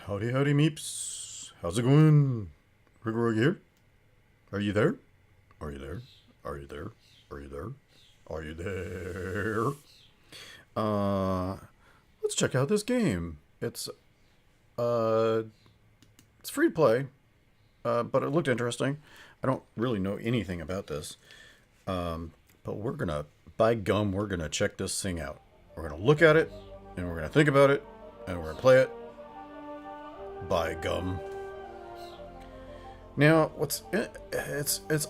Howdy, howdy, meeps. How's it going? Rigaroga here. Are you there? Are you there? Are you there? Are you there? Are you there? Let's check out this game. It's free to play, but it looked interesting. I don't really know anything about this, but by gum, we're gonna check this thing out. We're gonna look at it, and we're gonna think about it, and we're gonna play it. By gum. Now, it's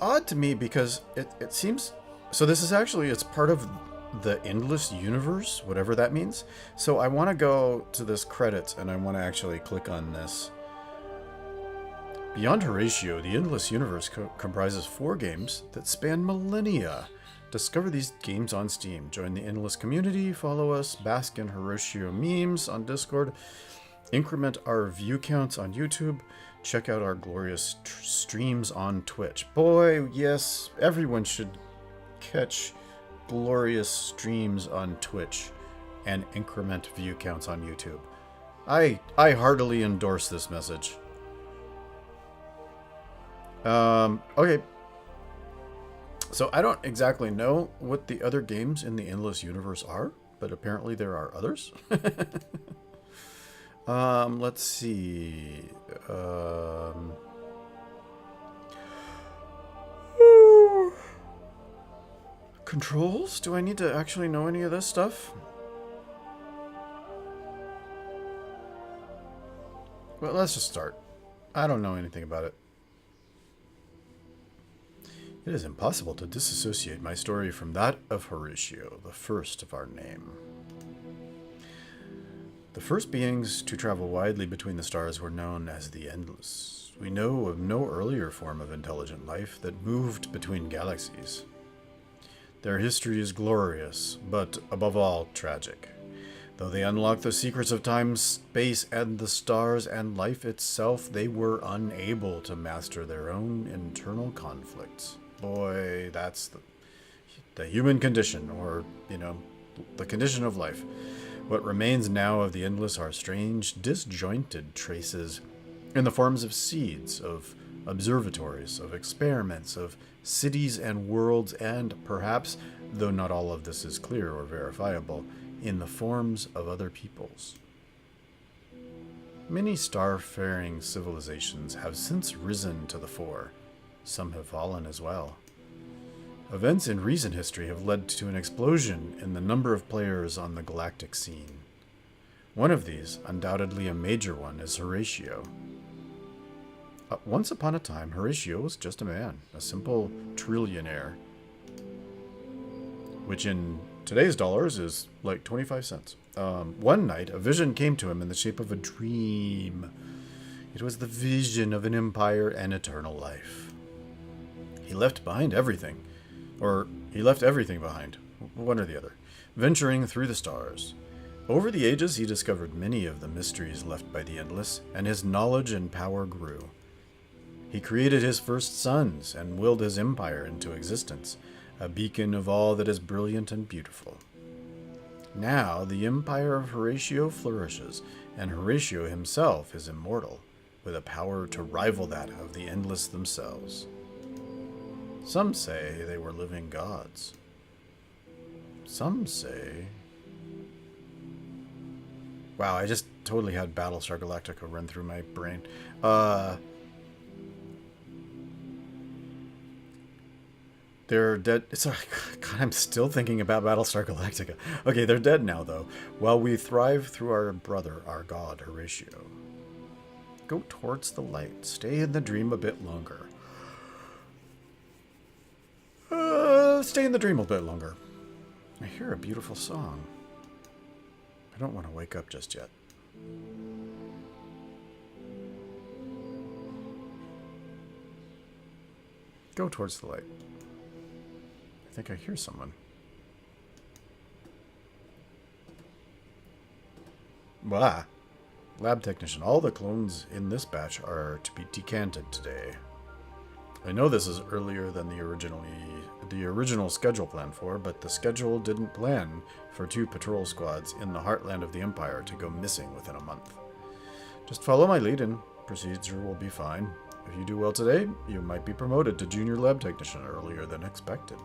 odd to me because it seems so. This is actually it's part of the endless universe, whatever that means. So I want to go to this credits and I want to actually click on this. Beyond Horatio, the endless universe comprises 4 games that span millennia. Discover these games on Steam. Join the endless community. Follow us. Bask in Horatio memes on Discord. Increment our view counts on YouTube. Check out our glorious streams on Twitch. Boy, yes, everyone should catch glorious streams on Twitch and increment view counts on YouTube. I heartily endorse this message. Okay. So I don't exactly know what the other games in the Endless Universe are, but apparently there are others. Let's see. Controls? Do I need to actually know any of this stuff? Well, let's just start. I don't know anything about it. It is impossible to disassociate my story from that of Horatio, the first of our name. The first beings to travel widely between the stars were known as the Endless. We know of no earlier form of intelligent life that moved between galaxies. Their history is glorious, but above all, tragic. Though they unlocked the secrets of time, space, and the stars and life itself, they were unable to master their own internal conflicts. Boy, that's the human condition, or, the condition of life. What remains now of the Endless are strange, disjointed traces in the forms of seeds, of observatories, of experiments, of cities and worlds, and perhaps, though not all of this is clear or verifiable, in the forms of other peoples. Many star-faring civilizations have since risen to the fore. Some have fallen as well. Events in recent history have led to an explosion in the number of players on the galactic scene. One of these, undoubtedly a major one, is Horatio. Once upon a time, Horatio was just a man, a simple trillionaire, which in today's dollars is like 25 cents. One night, a vision came to him in the shape of a dream. It was the vision of an empire and eternal life. He left behind everything. Or he left everything behind. One or the other. Venturing through the stars. Over the ages, he discovered many of the mysteries left by the endless, and his knowledge and power grew. He created his first sons and willed his empire into existence, a beacon of all that is brilliant and beautiful. Now, the empire of Horatio flourishes, and Horatio himself is immortal, with a power to rival that of the endless themselves. Some say they were living gods. Some say... Wow, I just totally had Battlestar Galactica run through my brain. They're dead. Sorry, God, I'm still thinking about Battlestar Galactica. Okay, they're dead now, though. While we thrive through our brother, our god, Horatio. Go towards the light. Stay in the dream a bit longer. Stay in the dream a bit longer. I hear a beautiful song. I don't want to wake up just yet. Go towards the light. I think I hear someone. Blah. Lab technician. All the clones in this batch are to be decanted today. I know this is earlier than the original schedule planned for, but the schedule didn't plan for 2 patrol squads in the heartland of the Empire to go missing within a month. Just follow my lead and procedure will be fine. If you do well today, you might be promoted to junior lab technician earlier than expected.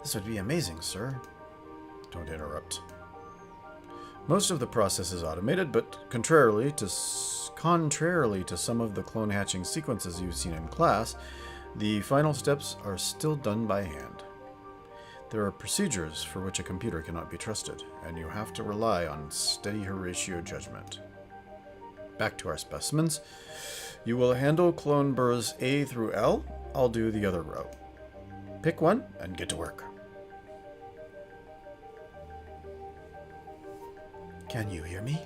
This would be amazing, sir. Don't interrupt. Most of the process is automated, but contrarily to some of the clone hatching sequences you've seen in class, the final steps are still done by hand. There are procedures for which a computer cannot be trusted, and you have to rely on steady Horatio judgment. Back to our specimens. You will handle clone burrs A through L. I'll do the other row. Pick one and get to work. Can you hear me?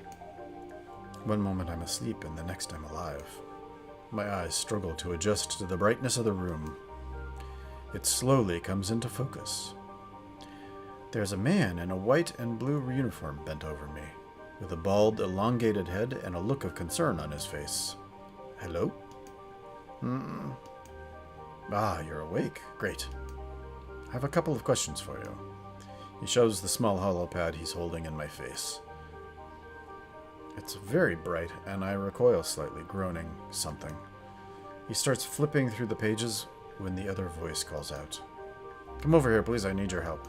One moment I'm asleep and the next I'm alive. My eyes struggle to adjust to the brightness of the room. It slowly comes into focus. There's a man in a white and blue uniform bent over me, with a bald, elongated head and a look of concern on his face. Hello? Ah, you're awake. Great. I have a couple of questions for you. He shows the small holopad he's holding in my face. It's very bright, and I recoil slightly, groaning something. He starts flipping through the pages when the other voice calls out. Come over here, please, I need your help.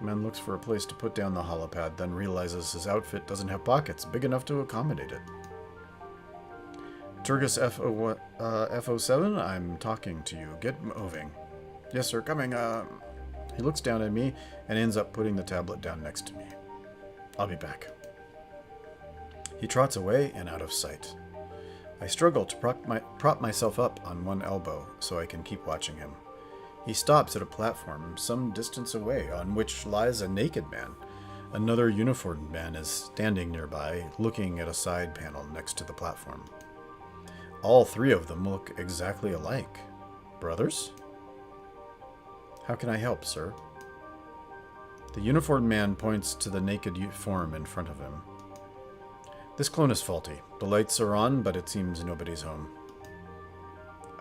The man looks for a place to put down the holopad, then realizes his outfit doesn't have pockets big enough to accommodate it. Turgus F07, I'm talking to you. Get moving. Yes, sir, coming. He looks down at me and ends up putting the tablet down next to me. I'll be back. He trots away and out of sight. I struggle to prop myself up on one elbow so I can keep watching him. He stops at a platform some distance away on which lies a naked man. Another uniformed man is standing nearby, looking at a side panel next to the platform. All 3 of them look exactly alike. Brothers? How can I help, sir? The uniformed man points to the naked form in front of him. This clone is faulty. The lights are on, but it seems nobody's home.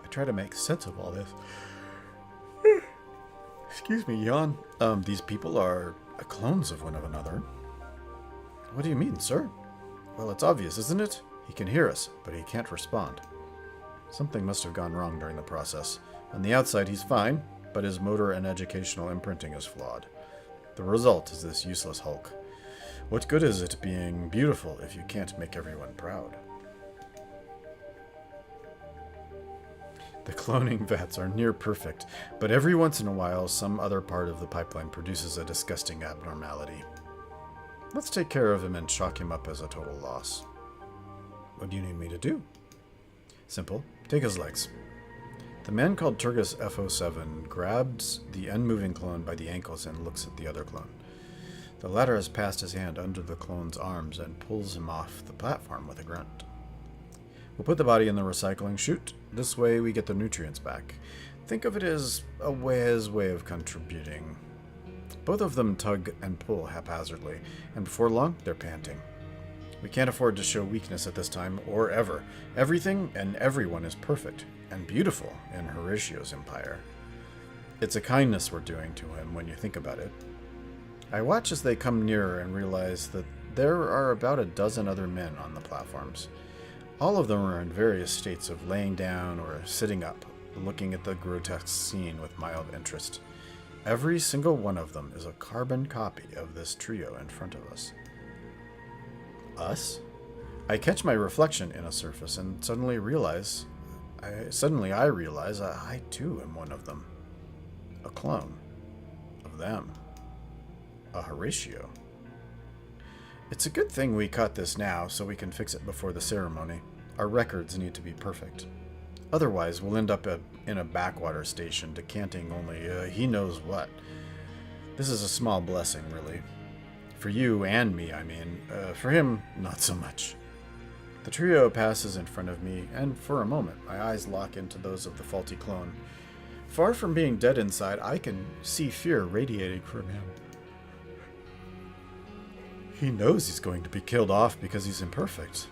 I try to make sense of all this. Excuse me, yawn. These people are clones of one another. What do you mean, sir? Well, it's obvious, isn't it? He can hear us, but he can't respond. Something must have gone wrong during the process. On the outside, he's fine, but his motor and educational imprinting is flawed. The result is this useless hulk. What good is it being beautiful if you can't make everyone proud? The cloning vats are near perfect, but every once in a while some other part of the pipeline produces a disgusting abnormality. Let's take care of him and chalk him up as a total loss. What do you need me to do? Simple. Take his legs. The man called Turgus F07 grabs the unmoving clone by the ankles and looks at the other clone. The latter has passed his hand under the clone's arms and pulls him off the platform with a grunt. We'll put the body in the recycling chute. This way we get the nutrients back. Think of it as a way of contributing. Both of them tug and pull haphazardly, and before long, they're panting. We can't afford to show weakness at this time, or ever. Everything and everyone is perfect and beautiful in Horatio's empire. It's a kindness we're doing to him when you think about it. I watch as they come nearer and realize that there are about a dozen other men on the platforms. All of them are in various states of laying down or sitting up, looking at the grotesque scene with mild interest. Every single one of them is a carbon copy of this trio in front of us. Us? I catch my reflection in a surface and suddenly I realize I too am one of them. A clone of them. A Horatio. It's a good thing we caught this now so we can fix it before the ceremony. Our records need to be perfect. Otherwise, we'll end up in a backwater station decanting only he knows what. This is a small blessing, really. For you and me, I mean. For him, not so much. The trio passes in front of me, and for a moment, my eyes lock into those of the faulty clone. Far from being dead inside, I can see fear radiating from him. He knows he's going to be killed off because he's imperfect.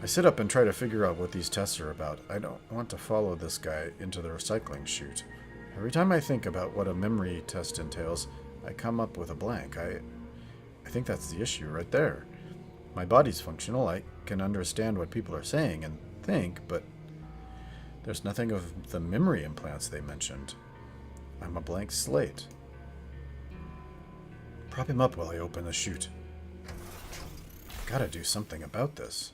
I sit up and try to figure out what these tests are about. I don't want to follow this guy into the recycling chute. Every time I think about what a memory test entails, I come up with a blank. I think that's the issue right there. My body's functional. I can understand what people are saying and think, but there's nothing of the memory implants they mentioned. I'm a blank slate. Prop him up while I open the chute. Gotta do something about this.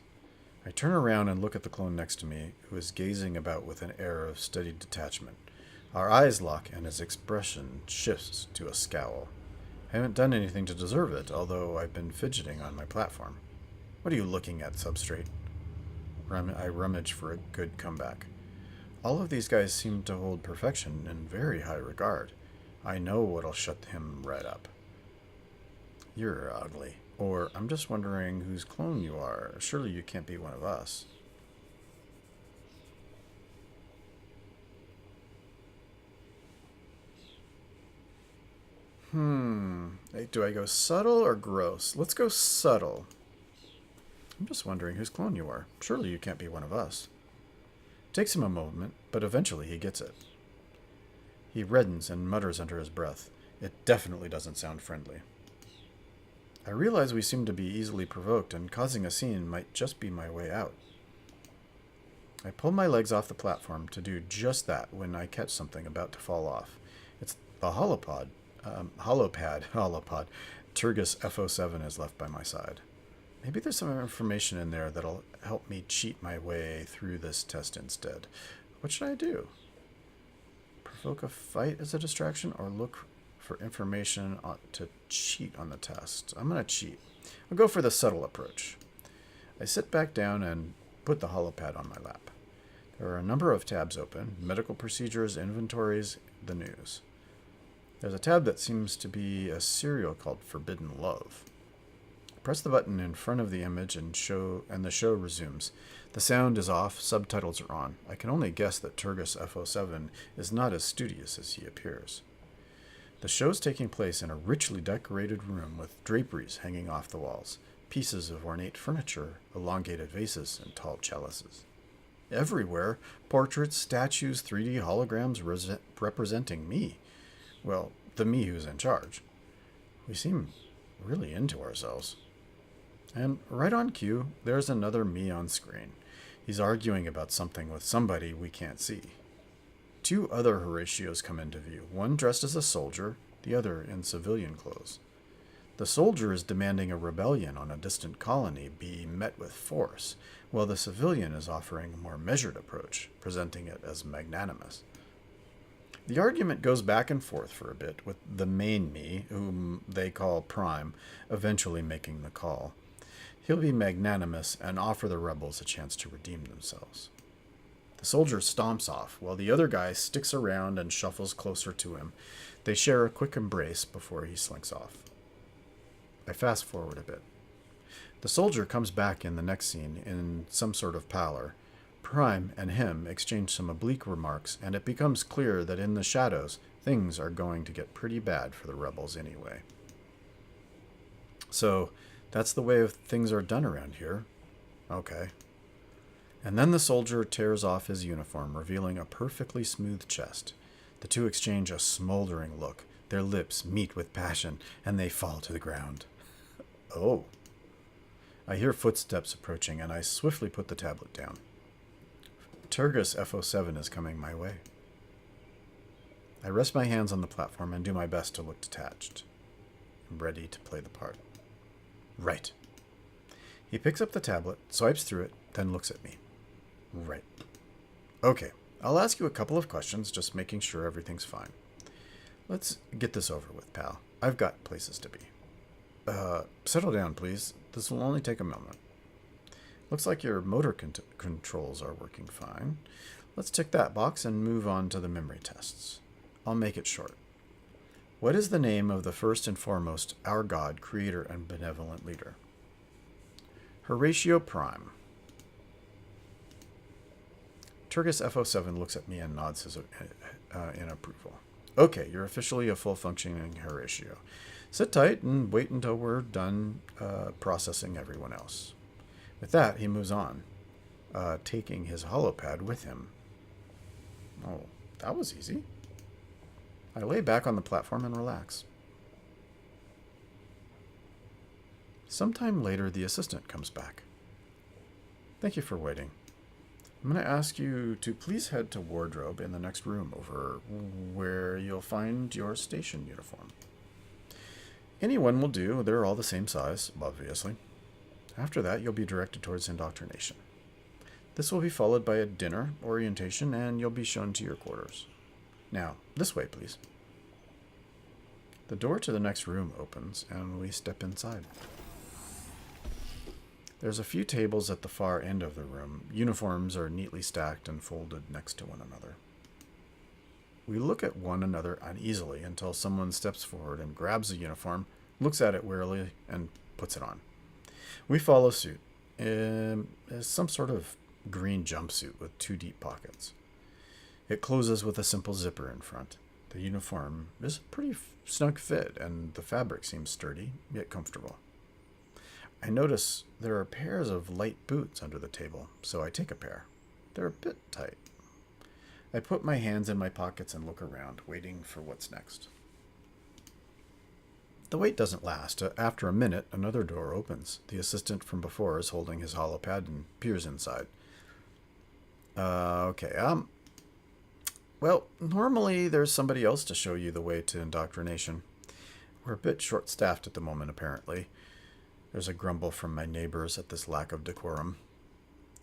I turn around and look at the clone next to me, who is gazing about with an air of studied detachment. Our eyes lock, and his expression shifts to a scowl. I haven't done anything to deserve it, although I've been fidgeting on my platform. What are you looking at, substrate? I rummage for a good comeback. All of these guys seem to hold perfection in very high regard. I know what'll shut him right up. You're ugly. Or, I'm just wondering whose clone you are. Surely you can't be one of us. Hey, do I go subtle or gross? Let's go subtle. I'm just wondering whose clone you are. Surely you can't be one of us. Takes him a moment, but eventually he gets it. He reddens and mutters under his breath. It definitely doesn't sound friendly. I realize we seem to be easily provoked, and causing a scene might just be my way out. I pull my legs off the platform to do just that when I catch something about to fall off. It's the holopad Turgus FO7 has left by my side. Maybe there's some information in there that'll help me cheat my way through this test instead. What should I do? Provoke a fight as a distraction, or look for information to cheat on the test? I'm going to cheat. I'll go for the subtle approach. I sit back down and put the holopad on my lap. There are a number of tabs open: medical procedures, inventories, the news. There's a tab that seems to be a serial called Forbidden Love. Press the button in front of the image and the show resumes. The sound is off, subtitles are on. I can only guess that Turgus FO7 is not as studious as he appears. The show's taking place in a richly decorated room with draperies hanging off the walls, pieces of ornate furniture, elongated vases, and tall chalices. Everywhere, portraits, statues, 3D holograms representing me. Well, the me who's in charge. We seem really into ourselves. And right on cue, there's another me on screen. He's arguing about something with somebody we can't see. Two other Horatios come into view, one dressed as a soldier, the other in civilian clothes. The soldier is demanding a rebellion on a distant colony be met with force, while the civilian is offering a more measured approach, presenting it as magnanimous. The argument goes back and forth for a bit, with the main me, whom they call Prime, eventually making the call. He'll be magnanimous and offer the rebels a chance to redeem themselves. The soldier stomps off, while the other guy sticks around and shuffles closer to him. They share a quick embrace before he slinks off. I fast forward a bit. The soldier comes back in the next scene in some sort of pallor. Prime and him exchange some oblique remarks, and it becomes clear that in the shadows, things are going to get pretty bad for the rebels anyway. So, that's the way things are done around here. Okay. And then the soldier tears off his uniform, revealing a perfectly smooth chest. The two exchange a smoldering look. Their lips meet with passion, and they fall to the ground. Oh. I hear footsteps approaching, and I swiftly put the tablet down. Turgus FO7 is coming my way. I rest my hands on the platform and do my best to look detached. I'm ready to play the part. Right. He picks up the tablet, swipes through it, then looks at me. Right. Okay, I'll ask you a couple of questions, just making sure everything's fine. Let's get this over with, pal. I've got places to be. Settle down, please. This will only take a moment. Looks like your motor controls are working fine. Let's tick that box and move on to the memory tests. I'll make it short. What is the name of the first and foremost, our God, creator, and benevolent leader? Horatio Prime. Turgus FO7 looks at me and nods his, in approval. Okay, you're officially a full-functioning Horatio. Sit tight and wait until we're done processing everyone else. With that, he moves on, taking his holopad with him. Oh, that was easy. I lay back on the platform and relax. Sometime later, the assistant comes back. Thank you for waiting. I'm going to ask you to please head to wardrobe in the next room over where you'll find your station uniform. Anyone will do. They're all the same size, obviously. After that, you'll be directed towards indoctrination. This will be followed by a dinner, orientation, and you'll be shown to your quarters. Now, this way, please. The door to the next room opens, and we step inside. There's a few tables at the far end of the room. Uniforms are neatly stacked and folded next to one another. We look at one another uneasily until someone steps forward and grabs a uniform, looks at it warily, and puts it on. We follow suit. It's some sort of green jumpsuit with 2 deep pockets. It closes with a simple zipper in front. The uniform is a pretty snug fit, and the fabric seems sturdy, yet comfortable. I notice there are pairs of light boots under the table, so I take a pair. They're a bit tight. I put my hands in my pockets and look around, waiting for what's next. The wait doesn't last. After a minute, another door opens. The assistant from before is holding his holopad and peers inside. Well, normally there's somebody else to show you the way to indoctrination. We're a bit short-staffed at the moment, apparently. There's a grumble from my neighbors at this lack of decorum.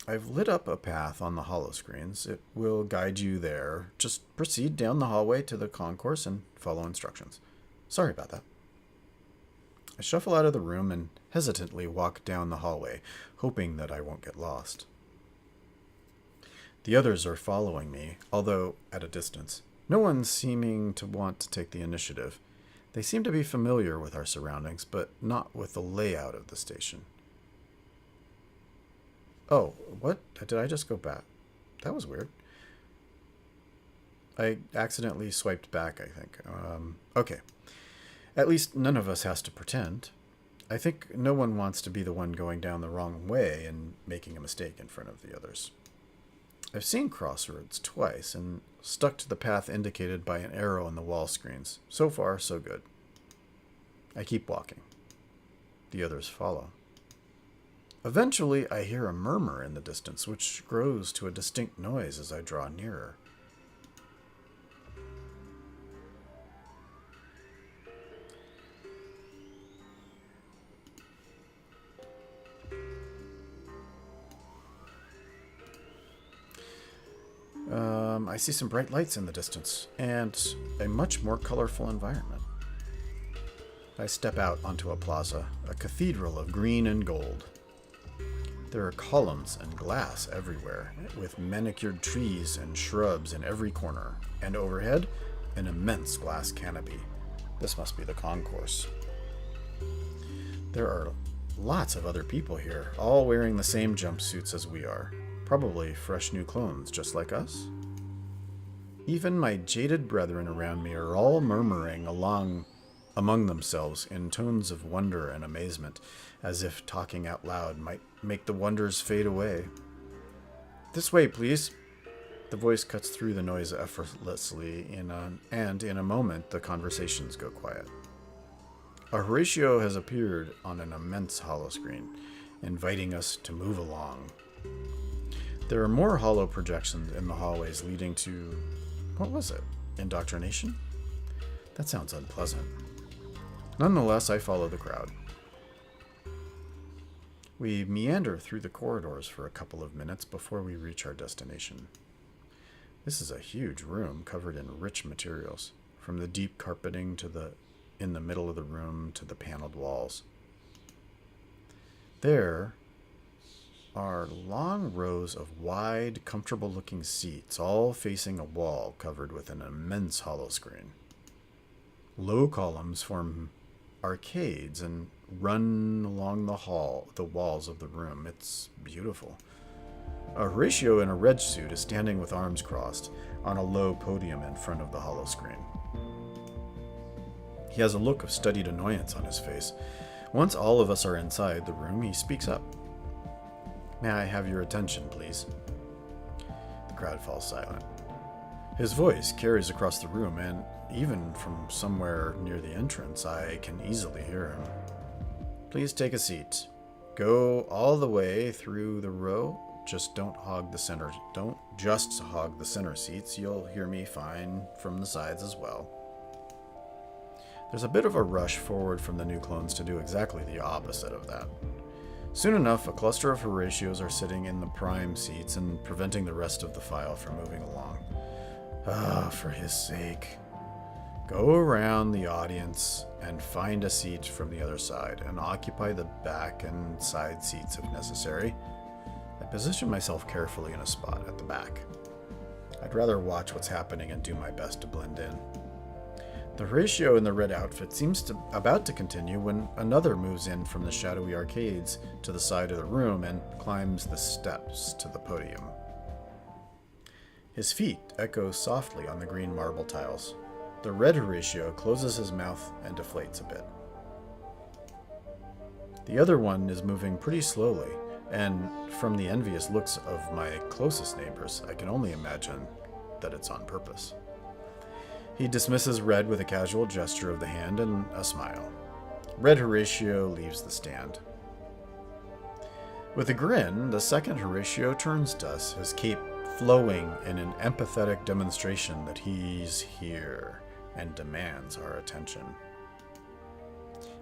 I've lit up a path on the holoscreens. It will guide you there. Just proceed down the hallway to the concourse and follow instructions. Sorry about that. I shuffle out of the room and hesitantly walk down the hallway, hoping that I won't get lost. The others are following me, although at a distance. No one seeming to want to take the initiative. They seem to be familiar with our surroundings, but not with the layout of the station. Oh, what? Did I just go back? That was weird. I accidentally swiped back, I think. Okay. At least none of us has to pretend. I think no one wants to be the one going down the wrong way and making a mistake in front of the others. I've seen crossroads twice and stuck to the path indicated by an arrow on the wall screens. So far, so good. I keep walking. The others follow. Eventually, I hear a murmur in the distance, which grows to a distinct noise as I draw nearer. I see some bright lights in the distance, and a much more colorful environment. I step out onto a plaza, a cathedral of green and gold. There are columns and glass everywhere, with manicured trees and shrubs in every corner, and overhead, an immense glass canopy. This must be the concourse. There are lots of other people here, all wearing the same jumpsuits as we are. Probably fresh new clones, just like us. Even my jaded brethren around me are all murmuring along among themselves in tones of wonder and amazement, as if talking out loud might make the wonders fade away. This way, please. The voice cuts through the noise effortlessly, and in a moment the conversations go quiet. A Horatio has appeared on an immense holoscreen, inviting us to move along. There are more holo projections in the hallways leading to... what was it? Indoctrination? That sounds unpleasant. Nonetheless, I follow the crowd. We meander through the corridors for a couple of minutes before we reach our destination. This is a huge room covered in rich materials, from the deep carpeting in the middle of the room to the paneled walls. There are long rows of wide, comfortable-looking seats, all facing a wall covered with an immense holoscreen. Low columns form arcades and run along the walls of the room. It's beautiful. A Horatio in a red suit is standing with arms crossed on a low podium in front of the holoscreen. He has a look of studied annoyance on his face. Once all of us are inside the room, he speaks up. May I have your attention, please? The crowd falls silent. His voice carries across the room, and even from somewhere near the entrance, I can easily hear him. Please take a seat. Go all the way through the row. Just don't just hog the center seats. You'll hear me fine from the sides as well. There's a bit of a rush forward from the new clones to do exactly the opposite of that. Soon enough, a cluster of Horatios are sitting in the prime seats and preventing the rest of the file from moving along. For his sake. Go around the audience and find a seat from the other side and occupy the back and side seats if necessary. I position myself carefully in a spot at the back. I'd rather watch what's happening and do my best to blend in. The Horatio in the red outfit seems about to continue when another moves in from the shadowy arcades to the side of the room and climbs the steps to the podium. His feet echo softly on the green marble tiles. The red Horatio closes his mouth and deflates a bit. The other one is moving pretty slowly, and from the envious looks of my closest neighbors, I can only imagine that it's on purpose. He dismisses Red with a casual gesture of the hand and a smile. Red Horatio leaves the stand. With a grin, the second Horatio turns to us, his cape flowing in an empathetic demonstration that he's here and demands our attention.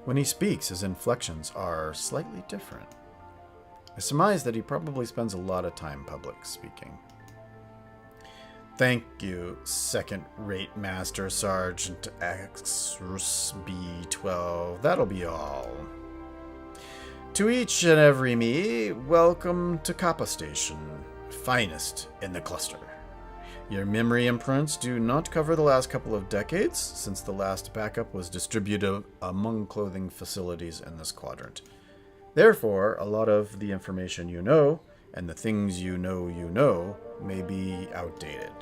When he speaks, his inflections are slightly different. I surmise that he probably spends a lot of time public speaking. Thank you, second-rate Master Sergeant XB12. That'll be all. To each and every me, welcome to Kappa Station, finest in the cluster. Your memory imprints do not cover the last couple of decades, since the last backup was distributed among clothing facilities in this quadrant. Therefore, a lot of the information you know, and the things you know, may be outdated.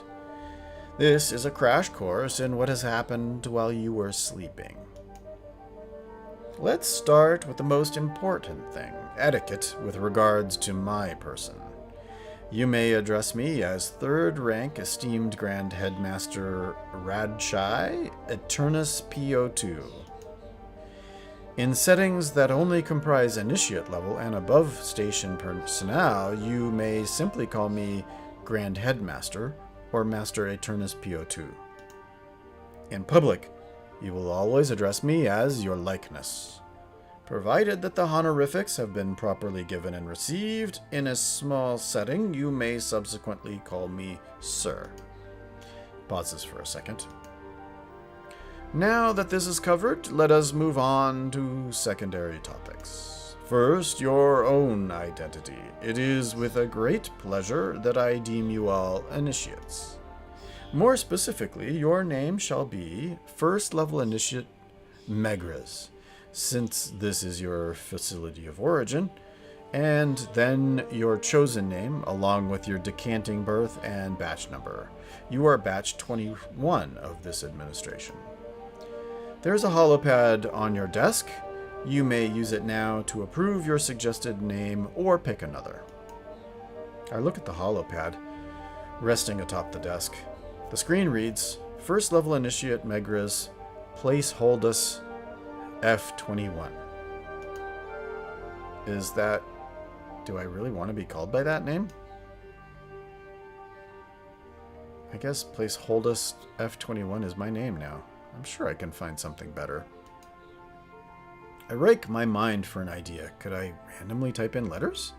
This is a crash course in what has happened while you were sleeping. Let's start with the most important thing, etiquette with regards to my person. You may address me as third-rank esteemed Grand Headmaster Radshai Eternus PO2. In settings that only comprise initiate level and above station personnel, you may simply call me Grand Headmaster or Master Eternus PO2. In public, you will always address me as your likeness. Provided that the honorifics have been properly given and received, in a small setting, you may subsequently call me Sir. Pauses for a second. Now that this is covered, let us move on to secondary topics. First, your own identity. It is with a great pleasure that I deem you all initiates. More specifically, your name shall be First Level Initiate Megras, since this is your facility of origin, and then your chosen name, along with your decanting birth and batch number. You are batch 21 of this administration. There's a holopad on your desk. You may use it now to approve your suggested name or pick another. I look at the holopad, resting atop the desk. The screen reads, First Level Initiate Megras, Place Holdus F21. Is that... Do I really want to be called by that name? I guess Place Holdus F21 is my name now. I'm sure I can find something better. I rake my mind for an idea. Could I randomly type in letters?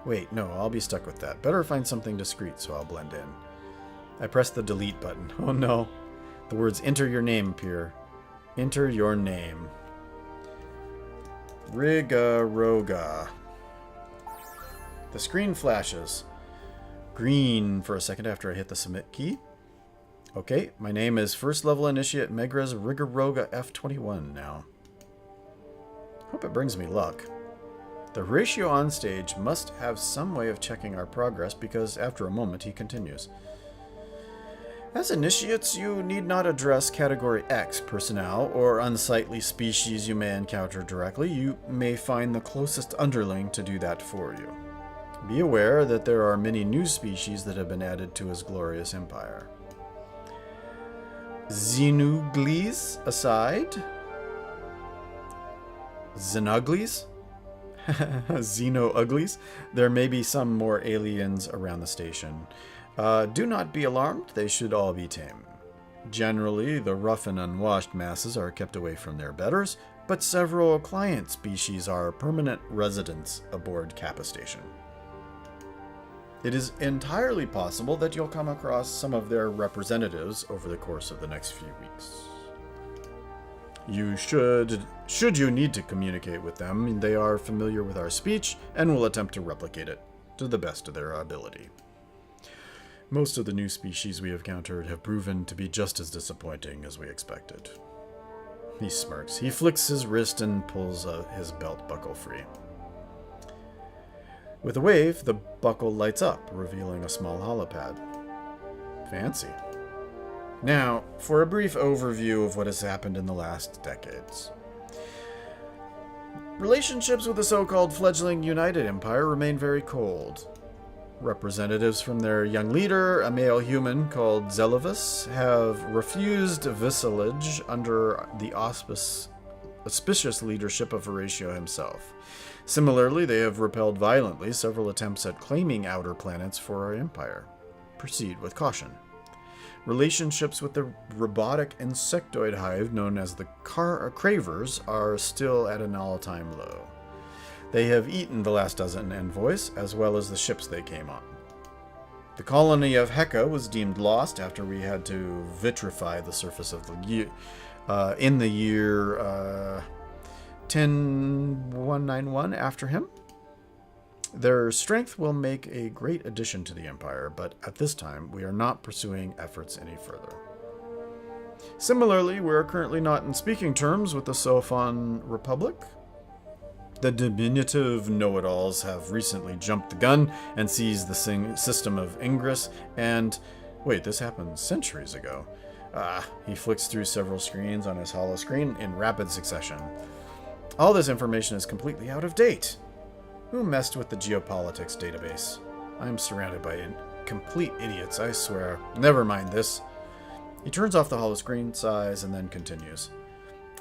Wait, no, I'll be stuck with that. Better find something discreet so I'll blend in. I press the delete button. Oh no. The words enter your name appear. Enter your name. Rigaroga. The screen flashes green for a second after I hit the submit key. Okay, my name is First Level Initiate Megras Rigaroga F21 now. Hope it brings me luck. The Horatio on stage must have some way of checking our progress because after a moment he continues. As initiates, you need not address Category X personnel or unsightly species you may encounter directly. You may find the closest underling to do that for you. Be aware that there are many new species that have been added to his glorious empire. Xenuglis aside... Xenuglis? Xeno-uglies? There may be some more aliens around the station. Do not be alarmed, they should all be tame. Generally, the rough and unwashed masses are kept away from their betters, but several client species are permanent residents aboard Kappa Station. It is entirely possible that you'll come across some of their representatives over the course of the next few weeks. You should you need to communicate with them, they are familiar with our speech and will attempt to replicate it to the best of their ability. Most of the new species we have encountered have proven to be just as disappointing as we expected. He smirks. He flicks his wrist and pulls his belt buckle free. With a wave, the buckle lights up, revealing a small holopad. Fancy. Now, for a brief overview of what has happened in the last decades. Relationships with the so-called fledgling United Empire remain very cold. Representatives from their young leader, a male human called Zelovus, have refused vassalage under the auspicious leadership of Horatio himself. Similarly, they have repelled violently several attempts at claiming outer planets for our empire. Proceed with caution. Relationships with the robotic insectoid hive known as the Cravers are still at an all-time low. They have eaten the last dozen envoys, as well as the ships they came on. The colony of Heka was deemed lost after we had to vitrify the surface of the year, in the year 10191 after him. Their strength will make a great addition to the Empire, but at this time we are not pursuing efforts any further. Similarly, we are currently not in speaking terms with the Sophon Republic. The diminutive know-it-alls have recently jumped the gun and seized the system of Ingress, and... Wait, this happened centuries ago. He flicks through several screens on his holo screen in rapid succession. All this information is completely out of date. Who messed with the geopolitics database? I am surrounded by complete idiots, I swear. Never mind this. He turns off the holo screen, sighs, and then continues.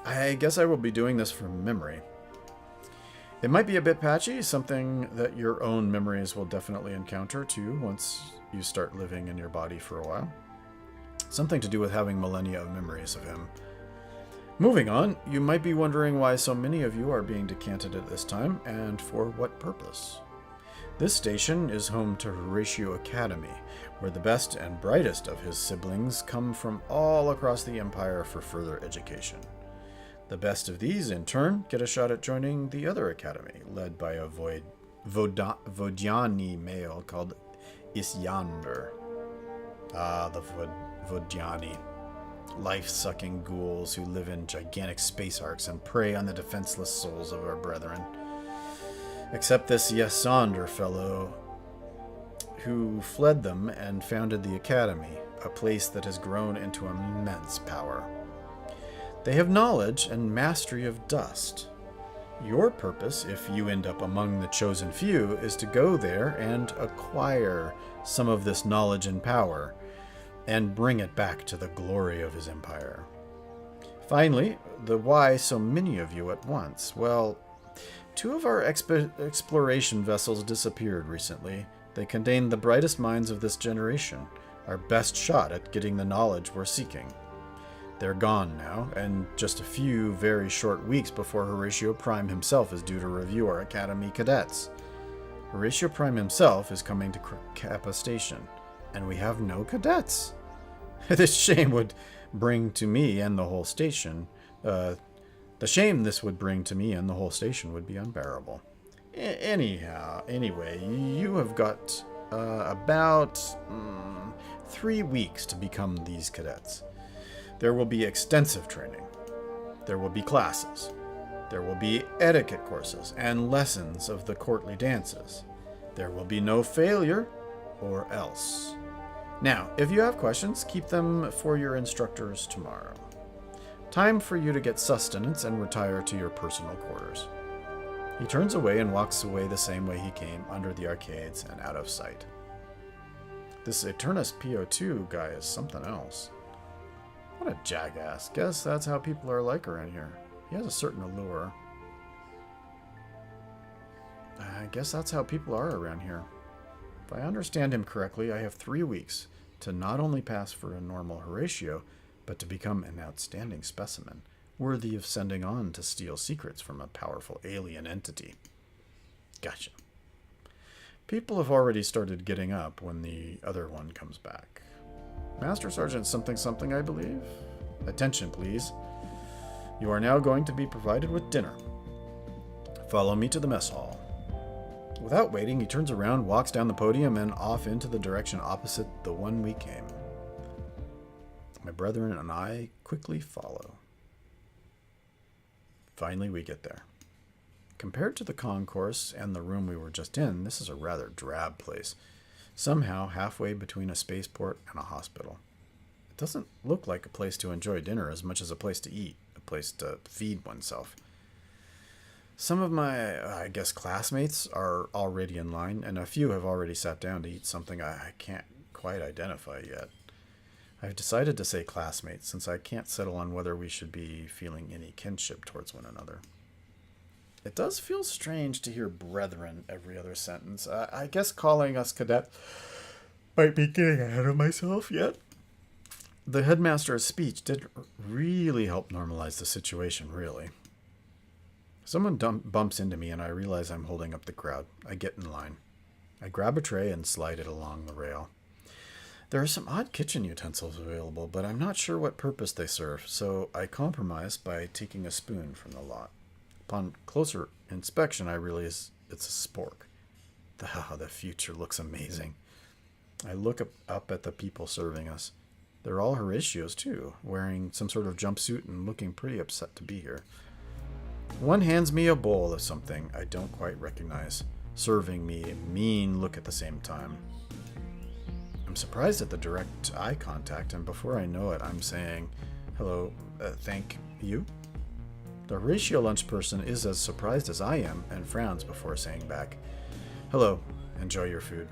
I guess I will be doing this from memory. It might be a bit patchy, something that your own memories will definitely encounter too once you start living in your body for a while. Something to do with having millennia of memories of him. Moving on, you might be wondering why so many of you are being decanted at this time, and for what purpose. This station is home to Horatio Academy, where the best and brightest of his siblings come from all across the Empire for further education. The best of these, in turn, get a shot at joining the other academy, led by a Vodiani male called Isyander. The Vodiani. life-sucking ghouls who live in gigantic space arcs and prey on the defenseless souls of our brethren. Except this Yasonder fellow who fled them and founded the Academy, a place that has grown into immense power. They have knowledge and mastery of dust. Your purpose, if you end up among the chosen few, is to go there and acquire some of this knowledge and power, and bring it back to the glory of his empire. Finally, the why so many of you at once? Well, 2 of our exploration vessels disappeared recently. They contained the brightest minds of this generation, our best shot at getting the knowledge we're seeking. They're gone now, and just a few very short weeks before Horatio Prime himself is due to review our Academy cadets. Horatio Prime himself is coming to Kappa Station, and we have no cadets. This shame would bring to me and the whole station, the shame this would bring to me and the whole station would be unbearable. Anyway, you have got about 3 weeks to become these cadets. There will be extensive training. There will be classes. There will be etiquette courses and lessons of the courtly dances. There will be no failure or else. Now, if you have questions, keep them for your instructors tomorrow. Time for you to get sustenance and retire to your personal quarters. He turns away and walks away the same way he came, under the arcades and out of sight. This Eternus PO2 guy is something else. What a jackass. Guess that's how people are like around here. He has a certain allure. I guess that's how people are around here. If I understand him correctly, I have 3 weeks to not only pass for a normal Horatio, but to become an outstanding specimen, worthy of sending on to steal secrets from a powerful alien entity. Gotcha. People have already started getting up when the other one comes back. Master Sergeant something, I believe. Attention, please. You are now going to be provided with dinner. Follow me to the mess hall. Without waiting, he turns around, walks down the podium, and off into the direction opposite the one we came. My brethren and I quickly follow. Finally, we get there. Compared to the concourse and the room we were just in, this is a rather drab place. Somehow halfway between a spaceport and a hospital. It doesn't look like a place to enjoy dinner as much as a place to eat, a place to feed oneself. Some of my, classmates are already in line, and a few have already sat down to eat something I can't quite identify yet. I've decided to say classmates, since I can't settle on whether we should be feeling any kinship towards one another. It does feel strange to hear brethren every other sentence. I guess calling us cadet might be getting ahead of myself yet. The headmaster's speech did really help normalize the situation, really. Someone bumps into me and I realize I'm holding up the crowd. I get in line. I grab a tray and slide it along the rail. There are some odd kitchen utensils available, but I'm not sure what purpose they serve, so I compromise by taking a spoon from the lot. Upon closer inspection, I realize it's a spork. The future looks amazing. I look up at the people serving us. They're all Horatios, too, wearing some sort of jumpsuit and looking pretty upset to be here. One hands me a bowl of something I don't quite recognize, serving me a mean look at the same time. I'm surprised at the direct eye contact, and before I know it, I'm saying, hello, thank you? The Horatio lunch person is as surprised as I am and frowns before saying back, hello, enjoy your food.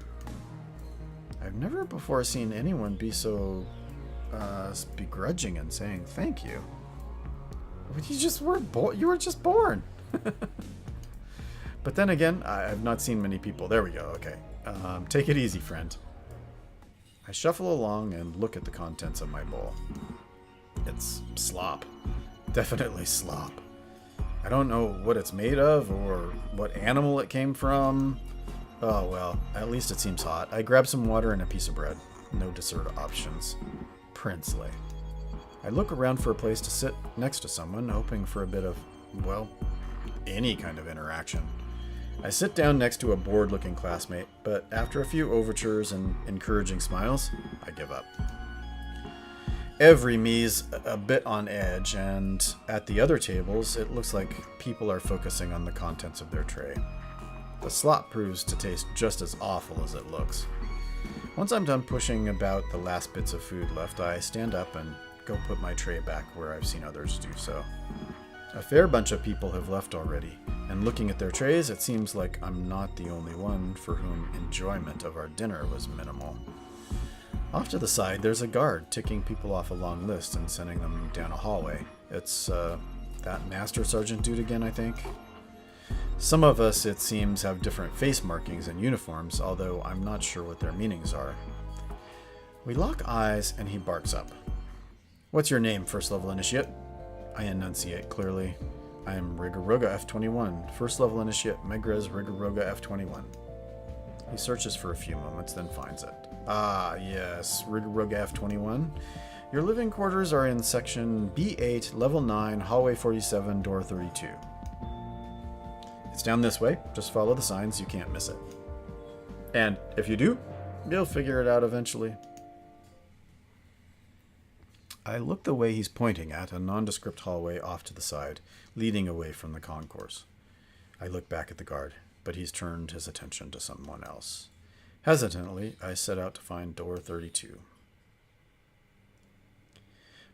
I've never before seen anyone be so begrudging in saying thank you. You were just born. But then again, I've not seen many people. There we go. Okay. Take it easy, friend. I shuffle along and look at the contents of my bowl. It's slop. Definitely slop. I don't know what it's made of or what animal it came from. Oh well, at least it seems hot. I grab some water and a piece of bread. No dessert options. Princely. I look around for a place to sit next to someone, hoping for a bit of, well, any kind of interaction. I sit down next to a bored-looking classmate, but after a few overtures and encouraging smiles, I give up. Every me's a bit on edge, and at the other tables, it looks like people are focusing on the contents of their tray. The slop proves to taste just as awful as it looks. Once I'm done pushing about the last bits of food left, I stand up and go put my tray back where I've seen others do so. A fair bunch of people have left already, and looking at their trays, it seems like I'm not the only one for whom enjoyment of our dinner was minimal. Off to the side, there's a guard ticking people off a long list and sending them down a hallway. It's that master sergeant dude again, I think. Some of us, it seems, have different face markings and uniforms, although I'm not sure what their meanings are. We lock eyes, and he barks up. "What's your name, first level initiate?" I enunciate clearly. "I am Rigaroga F21, first level initiate Megrez Rigaroga F21. He searches for a few moments, then finds it. "Ah, yes, Rigaroga F21. Your living quarters are in section B8, level 9, hallway 47, door 32. It's down this way. Just follow the signs. You can't miss it. And if you do, you'll figure it out eventually." I look the way he's pointing at, a nondescript hallway off to the side, leading away from the concourse. I look back at the guard, but he's turned his attention to someone else. Hesitantly, I set out to find door 32.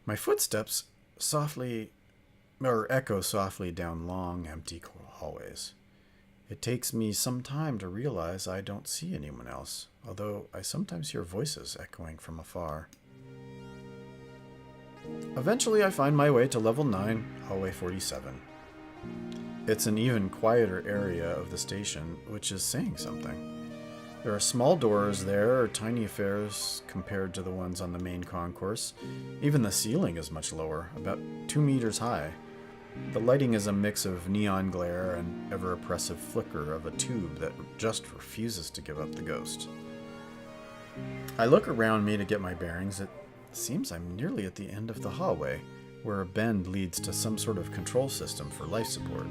My footsteps echo softly down long, empty hallways. It takes me some time to realize I don't see anyone else, although I sometimes hear voices echoing from afar. Eventually, I find my way to level 9, hallway 47. It's an even quieter area of the station, which is saying something. There are small doors there, tiny affairs compared to the ones on the main concourse. Even the ceiling is much lower, about 2 meters high. The lighting is a mix of neon glare and ever-oppressive flicker of a tube that just refuses to give up the ghost. I look around me to get my bearings. It seems I'm nearly at the end of the hallway, where a bend leads to some sort of control system for life support.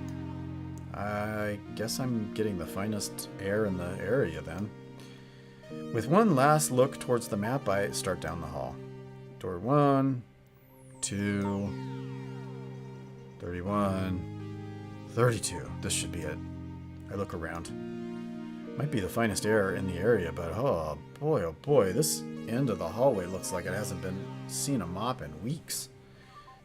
I guess I'm getting the finest air in the area then. With one last look towards the map, I start down the hall. Door 1, 2, 31, 32. This should be it. I look around. Might be the finest air in the area, but oh boy, this end of the hallway looks like it hasn't been seen a mop in weeks.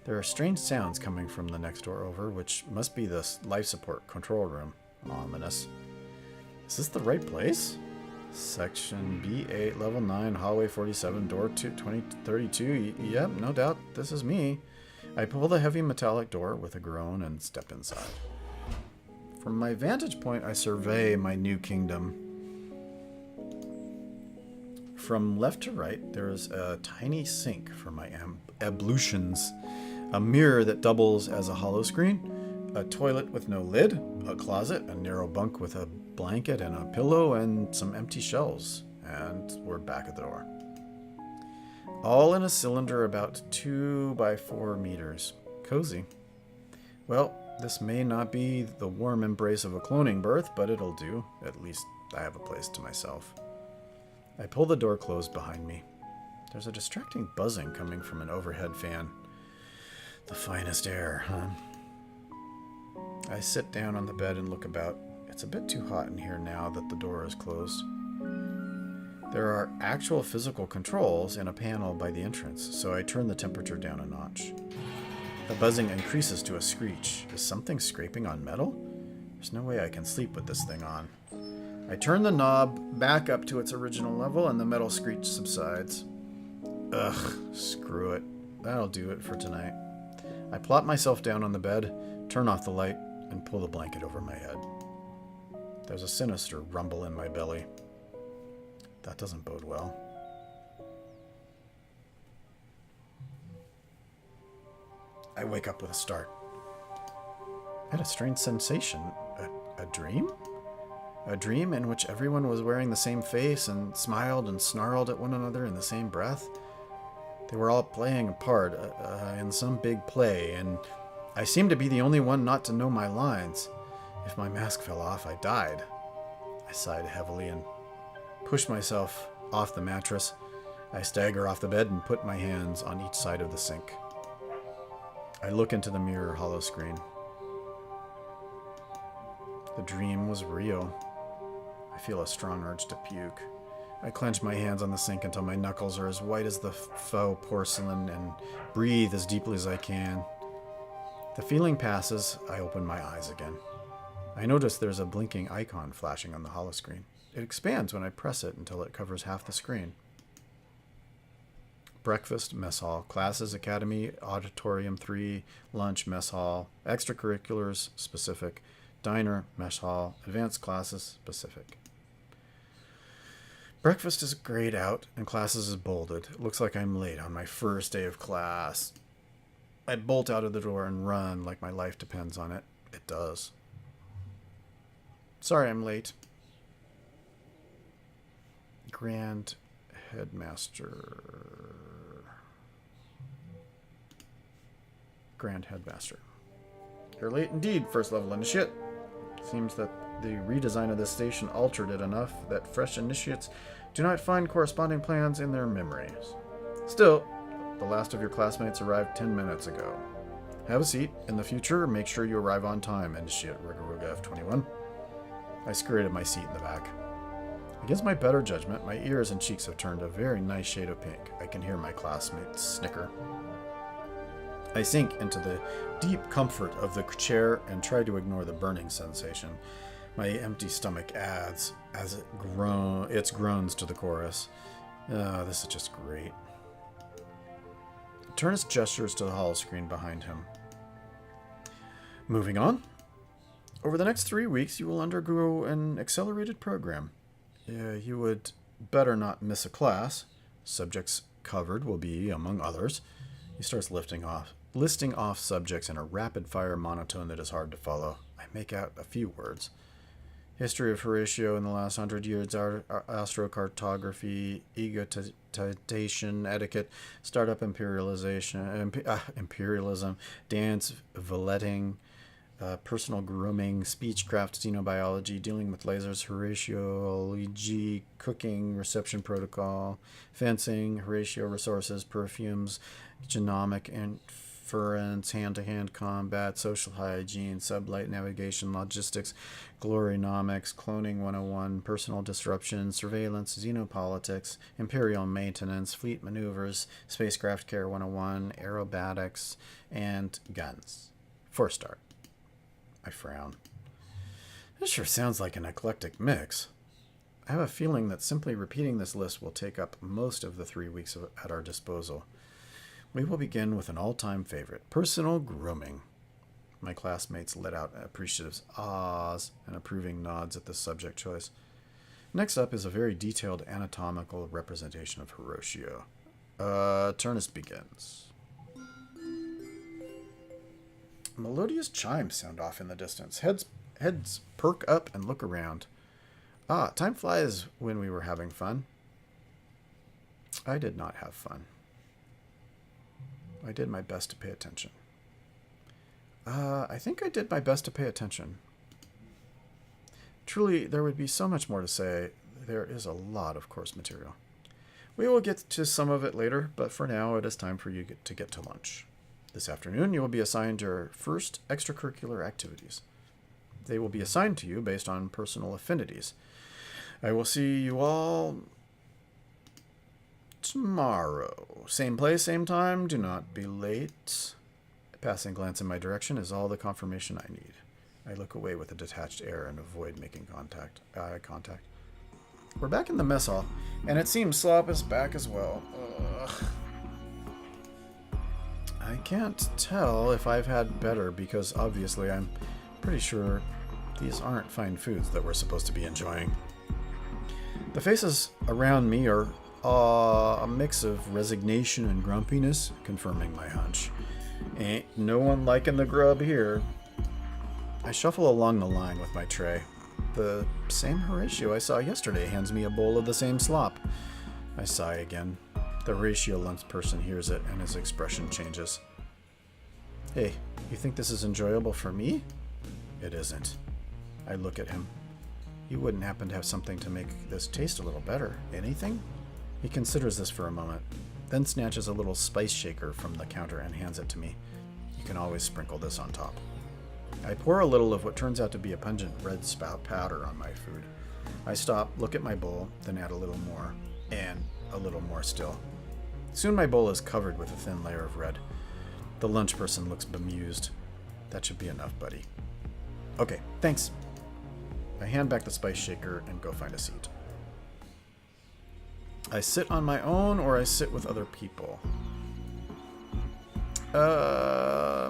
There are strange sounds coming from the next door over, which must be the life support control room. Ominous. Is this the right place? Section B8, level 9, hallway 47, door 2032. Yep, no doubt, this is me. I pull the heavy metallic door with a groan and step inside. From my vantage point, I survey my new kingdom. From left to right, there is a tiny sink for my ablutions, a mirror that doubles as a hollow screen, a toilet with no lid, a closet, a narrow bunk with a blanket and a pillow, and some empty shelves. And we're back at the door. All in a cylinder about 2 by 4 meters. Cozy. Well, this may not be the warm embrace of a cloning berth, but it'll do. At least I have a place to myself. I pull the door closed behind me. There's a distracting buzzing coming from an overhead fan. The finest air, huh? I sit down on the bed and look about. It's a bit too hot in here now that the door is closed. There are actual physical controls in a panel by the entrance, so I turn the temperature down a notch. The buzzing increases to a screech. Is something scraping on metal? There's no way I can sleep with this thing on. I turn the knob back up to its original level, and the metal screech subsides. Ugh, screw it. That'll do it for tonight. I plop myself down on the bed, turn off the light, and pull the blanket over my head. There's a sinister rumble in my belly. That doesn't bode well. I wake up with a start. I had a strange sensation. A dream? A dream in which everyone was wearing the same face and smiled and snarled at one another in the same breath. They were all playing a part in some big play, and I seemed to be the only one not to know my lines. If my mask fell off, I died. I sighed heavily and pushed myself off the mattress. I stagger off the bed and put my hands on each side of the sink. I look into the mirror hollow screen. The dream was real. I feel a strong urge to puke. I clench my hands on the sink until my knuckles are as white as the faux porcelain and breathe as deeply as I can. The feeling passes. I open my eyes again. I notice there's a blinking icon flashing on the holoscreen. It expands when I press it until it covers half the screen. Breakfast, mess hall, classes, academy, auditorium 3, lunch, mess hall, extracurriculars, specific, diner, mess hall, advanced classes, specific. Breakfast is grayed out and classes is bolded. It looks like I'm late on my first day of class. I bolt out of the door and run like my life depends on it. It does. Sorry I'm late. Grand Headmaster. You're late indeed, first level initiate. Seems that the redesign of this station altered it enough that fresh initiates do not find corresponding plans in their memories. Still, the last of your classmates arrived 10 minutes ago. Have a seat. In the future, make sure you arrive on time, Initiate Rigaroga F21. I scurried to my seat in the back. Against my better judgment, my ears and cheeks have turned a very nice shade of pink. I can hear my classmates snicker. I sink into the deep comfort of the chair and try to ignore the burning sensation. My empty stomach adds as its groans to the chorus. This is just great. Turnus gestures to the hall screen behind him. Moving on. Over the next 3 weeks, you will undergo an accelerated program. You would better not miss a class. Subjects covered will be, among others. He starts listing off subjects in a rapid-fire monotone that is hard to follow. I make out a few words. History of Horatio in the last 100 years, astrocartography, egotitation, etiquette, startup imperialism, dance, valeting, personal grooming, speechcraft, xenobiology, dealing with lasers, Horatio, cooking, reception protocol, fencing, Horatio resources, perfumes, genomic inference, hand-to-hand combat, social hygiene, sublight navigation, logistics, glorynomics, cloning 101, personal disruption, surveillance, xenopolitics, imperial maintenance, fleet maneuvers, spacecraft care 101, aerobatics, and guns. 4-star. I frown. This sure sounds like an eclectic mix. I have a feeling that simply repeating this list will take up most of the 3 weeks at our disposal. We will begin with an all-time favorite, personal grooming. My classmates let out appreciative ahs and approving nods at this subject choice. Next up is a very detailed anatomical representation of Horatio. Turnus begins. Melodious chimes sound off in the distance. Heads perk up and look around. Time flies when we were having fun. I did not have fun. I did my best to pay attention. I think I did my best to pay attention. Truly, there would be so much more to say. There is a lot of course material. We will get to some of it later, but for now, it is time for you to get to lunch. This afternoon, you will be assigned your first extracurricular activities. They will be assigned to you based on personal affinities. I will see you all tomorrow. Same place, same time. Do not be late. A passing glance in my direction is all the confirmation I need. I look away with a detached air and avoid making eye contact. We're back in the mess hall, and it seems Slop is back as well. Ugh. I can't tell if I've had better because obviously I'm pretty sure these aren't fine foods that we're supposed to be enjoying. The faces around me are a mix of resignation and grumpiness, confirming my hunch. Ain't no one liking the grub here. I shuffle along the line with my tray. The same Horatio I saw yesterday hands me a bowl of the same slop. I sigh again. The Horatio lunch person hears it and his expression changes. Hey, you think this is enjoyable for me? It isn't. I look at him. You wouldn't happen to have something to make this taste a little better? Anything? He considers this for a moment, then snatches a little spice shaker from the counter and hands it to me. You can always sprinkle this on top. I pour a little of what turns out to be a pungent red spout powder on my food. I stop, look at my bowl, then add a little more, and a little more still. Soon my bowl is covered with a thin layer of red. The lunch person looks bemused. That should be enough, buddy. Okay, thanks. I hand back the spice shaker and go find a seat. I sit on my own or I sit with other people? I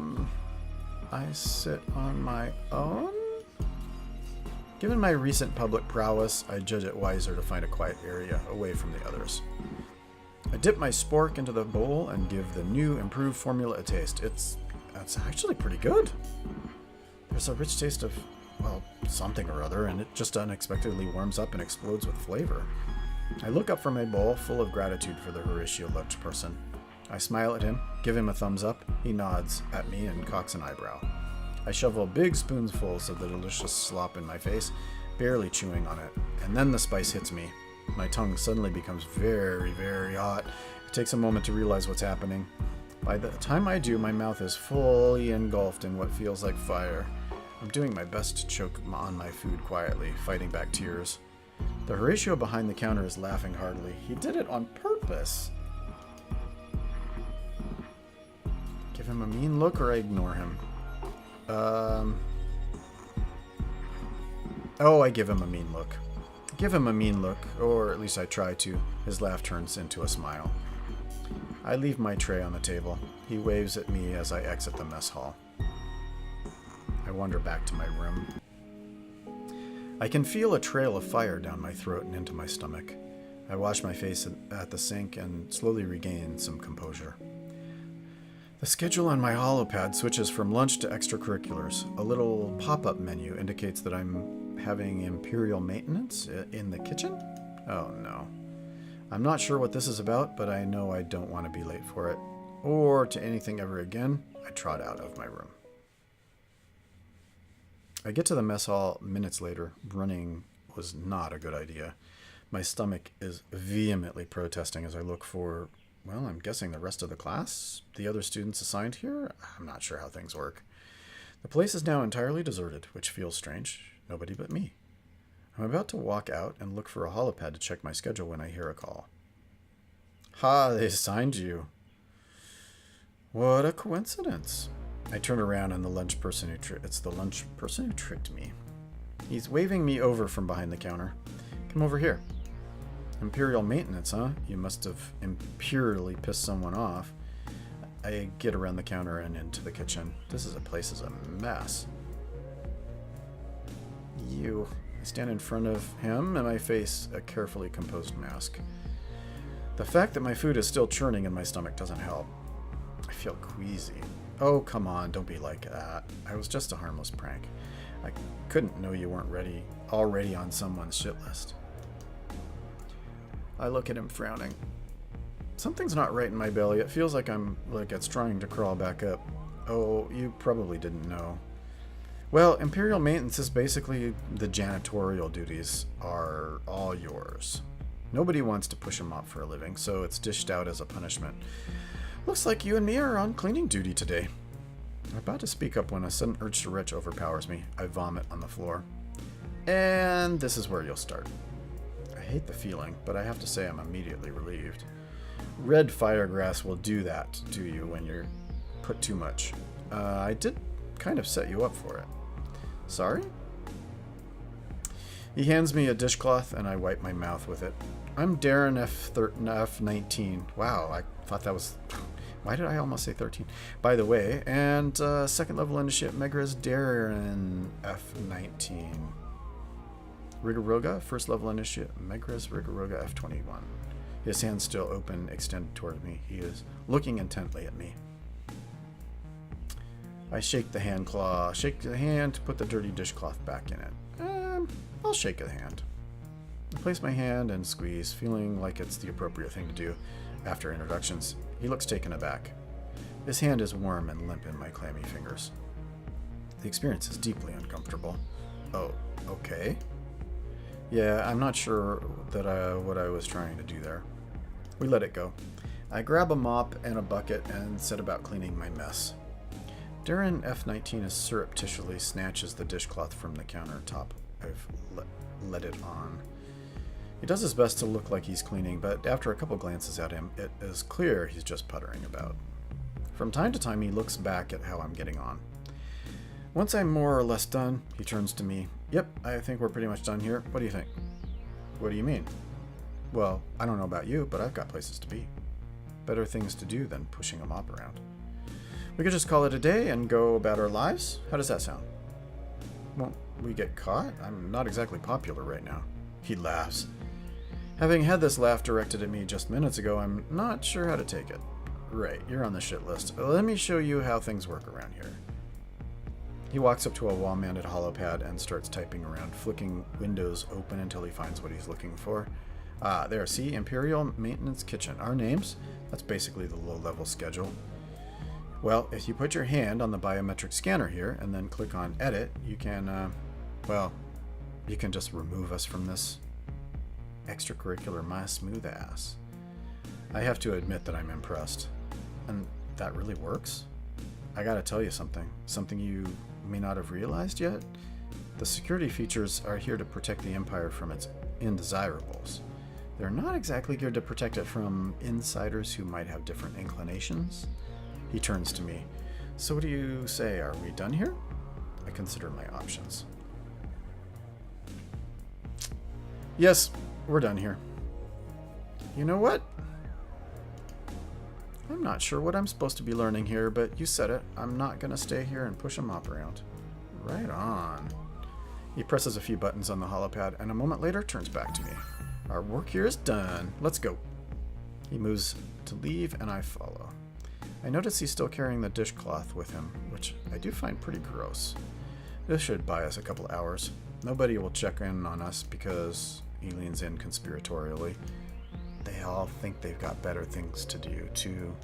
sit on my own? Given my recent public prowess, I judge it wiser to find a quiet area away from the others. I dip my spork into the bowl and give the new improved formula a taste. It's actually pretty good. There's a rich taste of, well, something or other, and it just unexpectedly warms up and explodes with flavor. I look up from my bowl, full of gratitude for the Horatio lunch person. I smile at him, give him a thumbs up. He nods at me and cocks an eyebrow. I shovel big spoonfuls of the delicious slop in my face, barely chewing on it, and then the spice hits me. My tongue suddenly becomes very, very hot. It takes a moment to realize what's happening. By the time I do, my mouth is fully engulfed in what feels like fire. I'm doing my best to choke on my food quietly, fighting back tears. The Horatio behind the counter is laughing heartily. He did it on purpose. Give him a mean look or I ignore him. I give him a mean look. Give him a mean look, or at least I try to. His laugh turns into a smile. I leave my tray on the table. He waves at me as I exit the mess hall. I wander back to my room. I can feel a trail of fire down my throat and into my stomach. I wash my face at the sink and slowly regain some composure. The schedule on my holopad switches from lunch to extracurriculars. A little pop-up menu indicates that I'm having imperial maintenance in the kitchen? Oh no. I'm not sure what this is about, but I know I don't want to be late for it. Or to anything ever again. I trot out of my room. I get to the mess hall minutes later. Running was not a good idea. My stomach is vehemently protesting as I look for, well, I'm guessing the rest of the class? The other students assigned here? I'm not sure how things work. The place is now entirely deserted, which feels strange. Nobody but me. I'm about to walk out and look for a holopad to check my schedule when I hear a call. Ha, they assigned you. What a coincidence. I turn around and it's the lunch person who tricked me. He's waving me over from behind the counter. Come over here. Imperial maintenance, huh? You must have imperially pissed someone off. I get around the counter and into the kitchen. This place is a mess. I stand in front of him and my face a carefully composed mask. The fact that my food is still churning in my stomach doesn't help. I feel queasy. Oh, come on, don't be like that. I was just a harmless prank. I couldn't know you weren't already on someone's shit list. I look at him frowning. Something's not right in my belly. It feels like it's trying to crawl back up. Oh, you probably didn't know. Well, Imperial Maintenance is basically the janitorial duties are all yours. Nobody wants to push him up for a living, so it's dished out as a punishment. Looks like you and me are on cleaning duty today. I'm about to speak up when a sudden urge to retch overpowers me. I vomit on the floor. And this is where you'll start. I hate the feeling, but I have to say I'm immediately relieved. Red firegrass will do that to you when you're put too much. I did kind of set you up for it. Sorry? He hands me a dishcloth and I wipe my mouth with it. I'm Darren F19. Wow, I thought that was... Why did I almost say 13? By the way, and second level initiate Megrez Darren F19. Rigaroga, first level initiate Megrez Rigaroga F21. His hand still open, extended toward me. He is looking intently at me. I shake the hand, put the dirty dishcloth back in it. I'll shake the hand. I place my hand and squeeze, feeling like it's the appropriate thing to do after introductions. He looks taken aback. His hand is warm and limp in my clammy fingers. The experience is deeply uncomfortable. Oh, okay. Yeah, I'm not sure that what I was trying to do there. We let it go. I grab a mop and a bucket and set about cleaning my mess. Darren F-19 surreptitiously snatches the dishcloth from the countertop. I've let it on. He does his best to look like he's cleaning, but after a couple glances at him, it is clear he's just puttering about. From time to time, he looks back at how I'm getting on. Once I'm more or less done, he turns to me. Yep, I think we're pretty much done here. What do you think? What do you mean? Well, I don't know about you, but I've got places to be. Better things to do than pushing a mop around. We could just call it a day and go about our lives? How does that sound? Won't we get caught? I'm not exactly popular right now. He laughs. Having had this laugh directed at me just minutes ago, I'm not sure how to take it. Right, you're on the shit list. Let me show you how things work around here. He walks up to a wall-mounted holopad and starts typing around, flicking windows open until he finds what he's looking for. There, see? Imperial Maintenance Kitchen. Our names? That's basically the low-level schedule. Well, if you put your hand on the biometric scanner here and then click on Edit, you can, you can just remove us from this extracurricular my smooth ass. I have to admit that I'm impressed. And that really works? I gotta tell you something. Something you may not have realized yet? The security features are here to protect the Empire from its indesirables. They're not exactly geared to protect it from insiders who might have different inclinations. He turns to me. So what do you say? Are we done here? I consider my options. Yes, we're done here. You know what? I'm not sure what I'm supposed to be learning here, but you said it. I'm not going to stay here and push a mop around. Right on. He presses a few buttons on the holopad and a moment later turns back to me. Our work here is done. Let's go. He moves to leave and I follow. I notice he's still carrying the dishcloth with him, which I do find pretty gross. This should buy us a couple hours. Nobody will check in on us because he leans in conspiratorially. They all think they've got better things to do, too.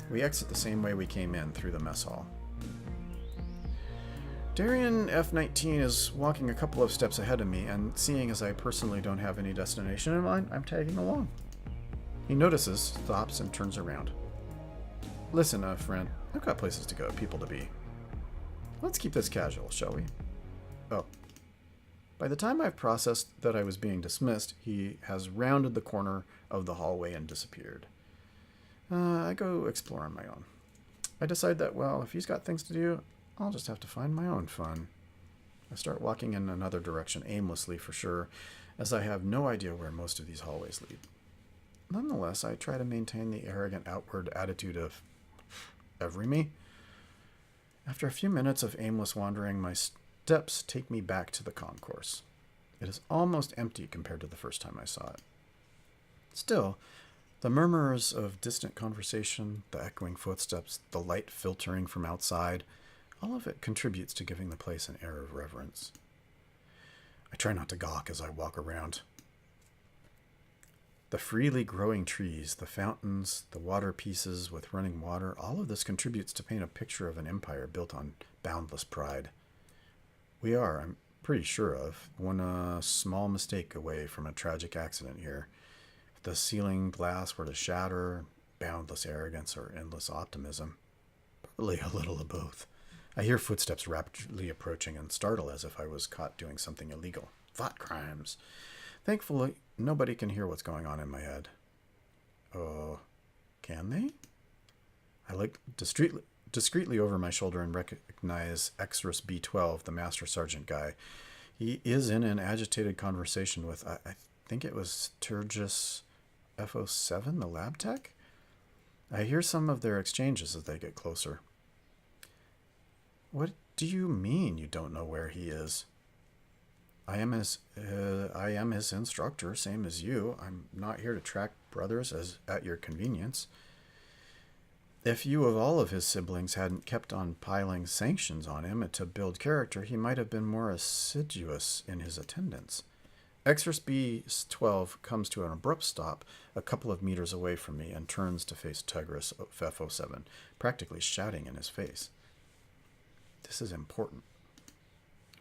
We exit the same way we came in, through the mess hall. Darren F-19 is walking a couple of steps ahead of me, and seeing as I personally don't have any destination in mind, I'm tagging along. He notices, stops, and turns around. Listen, friend, I've got places to go, people to be. Let's keep this casual, shall we? Oh. By the time I've processed that I was being dismissed, he has rounded the corner of the hallway and disappeared. I go explore on my own. I decide that, well, if he's got things to do, I'll just have to find my own fun. I start walking in another direction aimlessly for sure, as I have no idea where most of these hallways lead. Nonetheless, I try to maintain the arrogant outward attitude of every me. After a few minutes of aimless wandering, my steps take me back to the concourse. It is almost empty compared to the first time I saw it. Still, the murmurs of distant conversation, the echoing footsteps, the light filtering from outside, all of it contributes to giving the place an air of reverence. I try not to gawk as I walk around. The freely growing trees, the fountains, the water pieces with running water, all of this contributes to paint a picture of an empire built on boundless pride. We are, I'm pretty sure of, one small mistake away from a tragic accident here. If the ceiling glass were to shatter, boundless arrogance or endless optimism. Probably a little of both. I hear footsteps rapidly approaching and startle as if I was caught doing something illegal. Thought crimes. Thankfully, nobody can hear what's going on in my head. Oh, can they? I look discreetly over my shoulder and recognize Extro B12, the Master Sergeant guy. He is in an agitated conversation with, I think it was Turgis FO7, the lab tech? I hear some of their exchanges as they get closer. What do you mean you don't know where he is? I am his instructor, same as you. I'm not here to track brothers as at your convenience. If you of all of his siblings hadn't kept on piling sanctions on him to build character, he might have been more assiduous in his attendance. Extro B12 comes to an abrupt stop a couple of meters away from me and turns to face Tigris FO7, practically shouting in his face. This is important.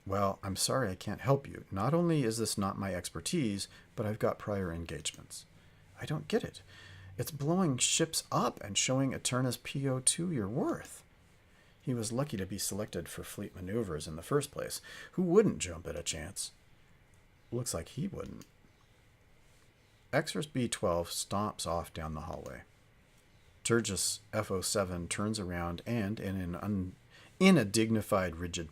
Well, I'm sorry I can't help you. Not only is this not my expertise, but I've got prior engagements. I don't get it. It's blowing ships up and showing Eternus PO2 your worth. He was lucky to be selected for fleet maneuvers in the first place. Who wouldn't jump at a chance? Looks like he wouldn't. Extro B12 stomps off down the hallway. Turgis FO7 turns around and, in a dignified, rigid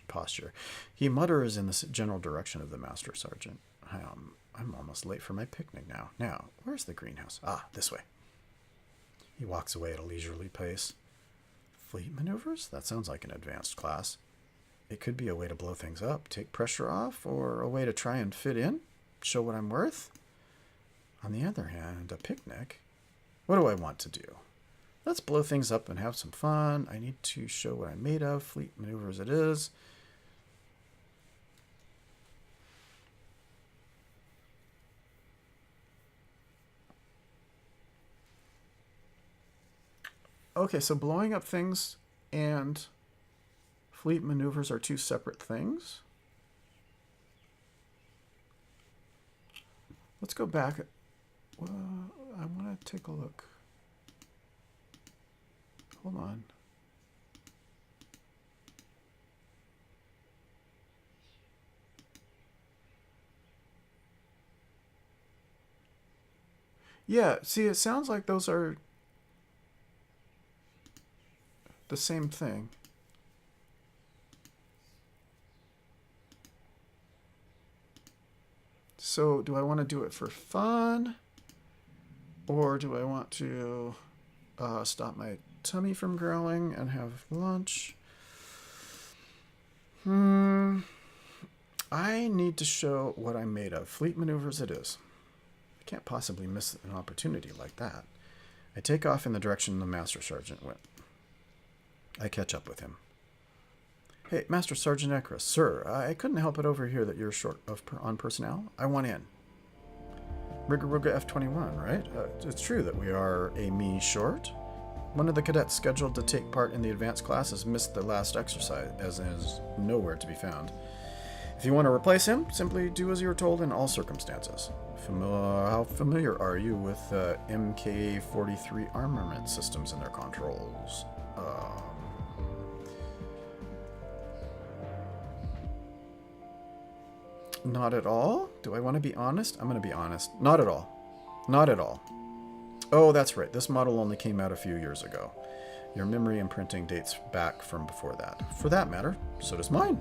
posture, he mutters in the general direction of the Master Sergeant. I'm almost late for my picnic now. Now, where's the greenhouse? Ah, this way. He walks away at a leisurely pace. Fleet maneuvers? That sounds like an advanced class. It could be a way to blow things up, take pressure off, or a way to try and fit in, show what I'm worth. On the other hand, a picnic? What do I want to do? Let's blow things up and have some fun. I need to show what I'm made of. Fleet maneuvers it is. Okay, so blowing up things and fleet maneuvers are two separate things. Let's go back. Well, I want to take a look. Hold on. Yeah, see, it sounds like those are the same thing. So do I want to do it for fun? Or do I want to stop my tummy from growling and have lunch? I need to show what I'm made of. Fleet maneuvers it is. I can't possibly miss an opportunity like that. I take off in the direction the Master Sergeant went. I catch up with him. Hey, Master Sergeant Ekris, sir, I couldn't help but overhear that you're short on personnel. I want in. Rigaroga F21, right? It's true that we are a me short. One of the cadets scheduled to take part in the advanced classes missed the last exercise, as is nowhere to be found. If you want to replace him, simply do as you were told in all circumstances. How familiar are you with MK-43 armament systems and their controls? Not at all? Do I want to be honest? I'm going to be honest. Not at all. Not at all. Oh, that's right. This model only came out a few years ago. Your memory imprinting dates back from before that. For that matter, so does mine.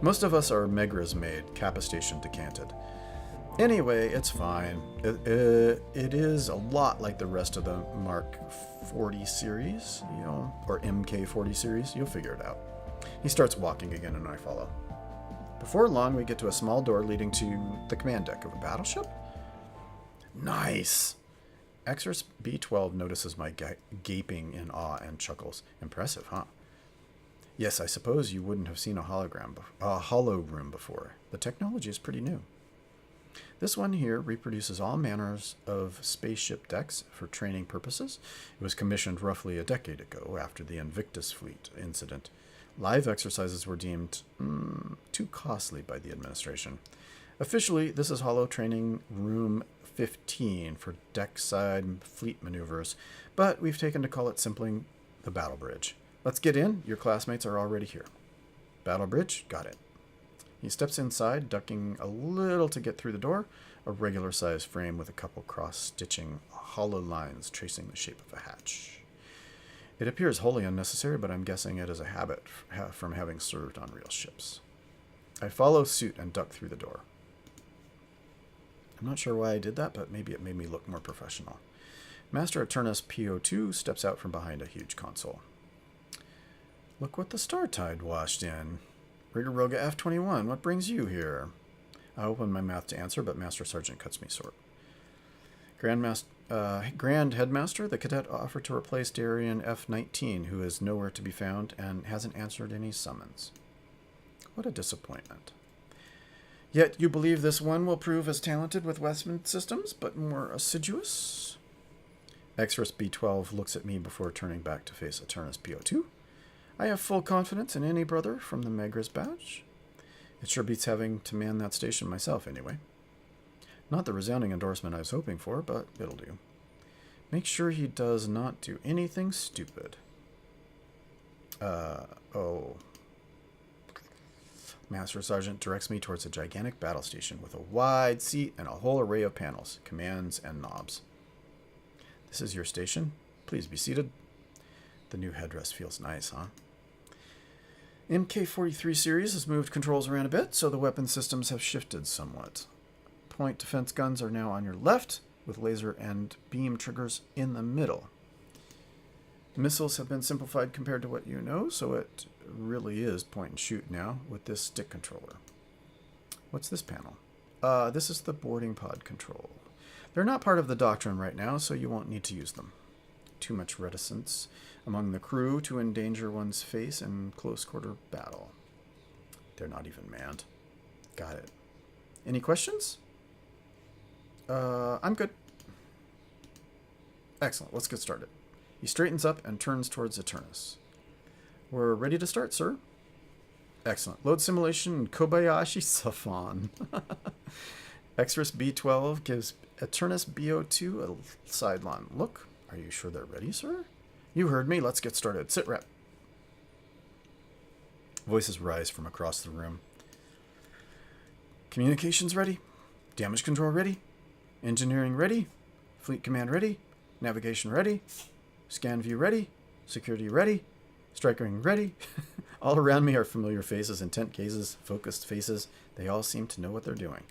Most of us are Megras made, capacitation decanted. Anyway, it's fine. It is a lot like the rest of the Mark 40 series, or MK40 series. You'll figure it out. He starts walking again and I follow. Before long, we get to a small door leading to the command deck of a battleship. Nice! Extro B12 notices my gaping in awe and chuckles. Impressive, huh? Yes, I suppose you wouldn't have seen a hollow room before. The technology is pretty new. This one here reproduces all manners of spaceship decks for training purposes. It was commissioned roughly a decade ago after the Invictus Fleet incident. Live exercises were deemed too costly by the administration. Officially, this is Hollow Training Room 15 for deckside fleet maneuvers, but we've taken to call it simply the Battle Bridge. Let's get in. Your classmates are already here. Battle Bridge? Got it. He steps inside, ducking a little to get through the door, a regular-sized frame with a couple cross-stitching hollow lines tracing the shape of a hatch. It appears wholly unnecessary, but I'm guessing it is a habit from having served on real ships. I follow suit and duck through the door. I'm not sure why I did that, but maybe it made me look more professional. Master Eternus PO2 steps out from behind a huge console. Look what the star tide washed in. Rigaroga F21, what brings you here? I open my mouth to answer, but Master Sergeant cuts me short. Grand Headmaster, the cadet offered to replace Darien F19, who is nowhere to be found and hasn't answered any summons. What a disappointment. Yet you believe this one will prove as talented with weapon systems, but more assiduous? Extro B12 looks at me before turning back to face Eternus PO2. I have full confidence in any brother from the Megras batch. It sure beats having to man that station myself, anyway. Not the resounding endorsement I was hoping for, but it'll do. Make sure he does not do anything stupid. Oh. Master Sergeant directs me towards a gigantic battle station with a wide seat and a whole array of panels, commands, and knobs. This is your station. Please be seated. The new headrest feels nice, huh? MK43 series has moved controls around a bit, so the weapon systems have shifted somewhat. Point defense guns are now on your left, with laser and beam triggers in the middle. Missiles have been simplified compared to what you know, so it really is point and shoot now with this stick controller. What's this panel? This is the boarding pod control. They're not part of the doctrine right now, so you won't need to use them. Too much reticence among the crew to endanger one's face in close-quarter battle. They're not even manned. Got it. Any questions? I'm good. Excellent. Let's get started. He straightens up and turns towards Eternus. We're ready to start, sir. Excellent. Load simulation Kobayashi Safan. Extras B12 gives Eternus BO2 a sideline look. Are you sure they're ready, sir? You heard me. Let's get started. Sit rep. Voices rise from across the room. Communications ready. Damage control ready. Engineering ready. Fleet command ready. Navigation ready. Scan view ready. Security ready. Strike ring ready. All around me are familiar faces, intent gazes, focused faces. They all seem to know what they're doing.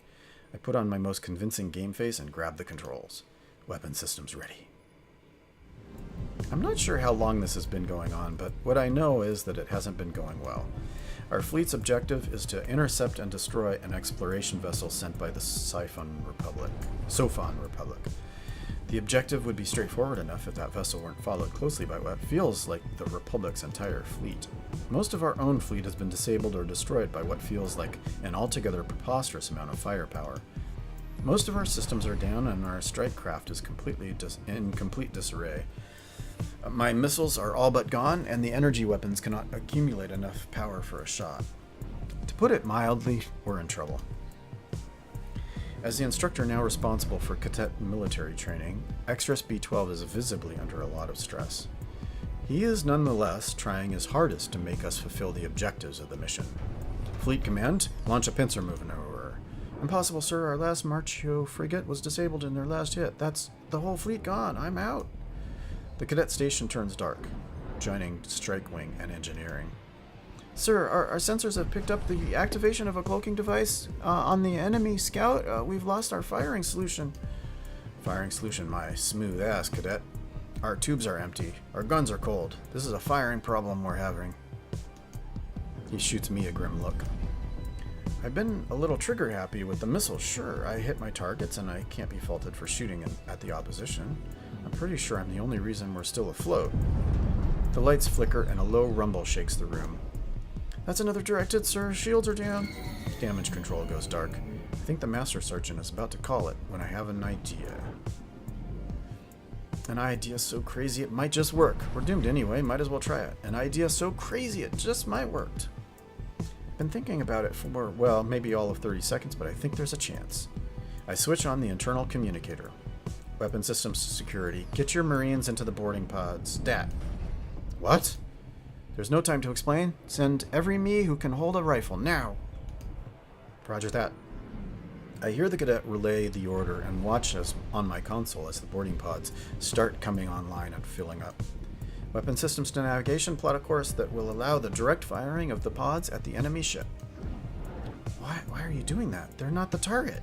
I put on my most convincing game face and grab the controls. Weapon systems ready. I'm not sure how long this has been going on, but what I know is that it hasn't been going well. Our fleet's objective is to intercept and destroy an exploration vessel sent by the Sofan Republic. The objective would be straightforward enough if that vessel weren't followed closely by what feels like the Republic's entire fleet. Most of our own fleet has been disabled or destroyed by what feels like an altogether preposterous amount of firepower. Most of our systems are down and our strike craft is in complete disarray. My missiles are all but gone, and the energy weapons cannot accumulate enough power for a shot. To put it mildly, we're in trouble. As the instructor now responsible for cadet military training, Extras B12 is visibly under a lot of stress. He is nonetheless trying his hardest to make us fulfill the objectives of the mission. Fleet command, launch a pincer maneuver. Impossible, sir. Our last Marchio frigate was disabled in their last hit. That's the whole fleet gone. I'm out. The cadet station turns dark, joining strike wing and engineering. Sir, our sensors have picked up the activation of a cloaking device on the enemy scout. We've lost our firing solution. Firing solution, my smooth ass, cadet. Our tubes are empty. Our guns are cold. This is a firing problem we're having. He shoots me a grim look. I've been a little trigger happy with the missiles, sure. I hit my targets and I can't be faulted for shooting at the opposition. I'm pretty sure I'm the only reason we're still afloat. The lights flicker and a low rumble shakes the room. That's another directed, sir. Shields are down. Damage control goes dark. I think the Master Sergeant is about to call it when I have an idea. An idea so crazy it might just work. We're doomed anyway, might as well try it. An idea so crazy it just might work. Been thinking about it for, well, maybe all of 30 seconds, but I think there's a chance. I switch on the internal communicator. Weapon systems security. Get your Marines into the boarding pods. Stat. What? There's no time to explain. Send every me who can hold a rifle now. Roger that. I hear the cadet relay the order and watch as on my console as the boarding pods start coming online and filling up. Weapon systems to navigation, plot a course that will allow the direct firing of the pods at the enemy ship. Why are you doing that? They're not the target.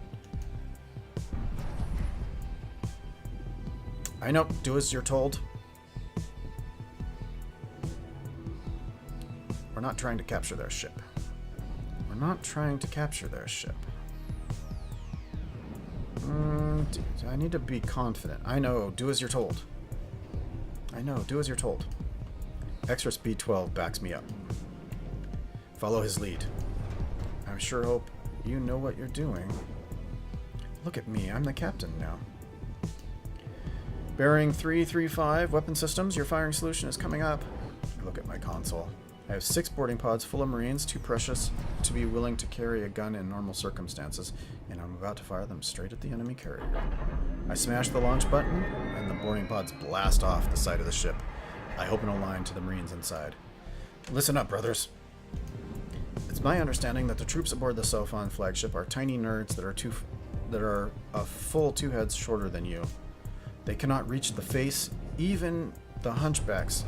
I know. Do as you're told. We're not trying to capture their ship. We're not trying to capture their ship. Dude, I need to be confident. I know. Do as you're told. I know. Do as you're told. Extras B12 backs me up. Follow his lead. I sure hope you know what you're doing. Look at me. I'm the captain now. Bearing 335, weapon systems. Your firing solution is coming up. I look at my console. I have 6 boarding pods full of Marines, too precious to be willing to carry a gun in normal circumstances, and I'm about to fire them straight at the enemy carrier. I smash the launch button, and the boarding pods blast off the side of the ship. I open a line to the Marines inside. Listen up, brothers. It's my understanding that the troops aboard the Sophon flagship are tiny nerds that are a full 2 heads shorter than you. They cannot reach the face, even the hunchbacks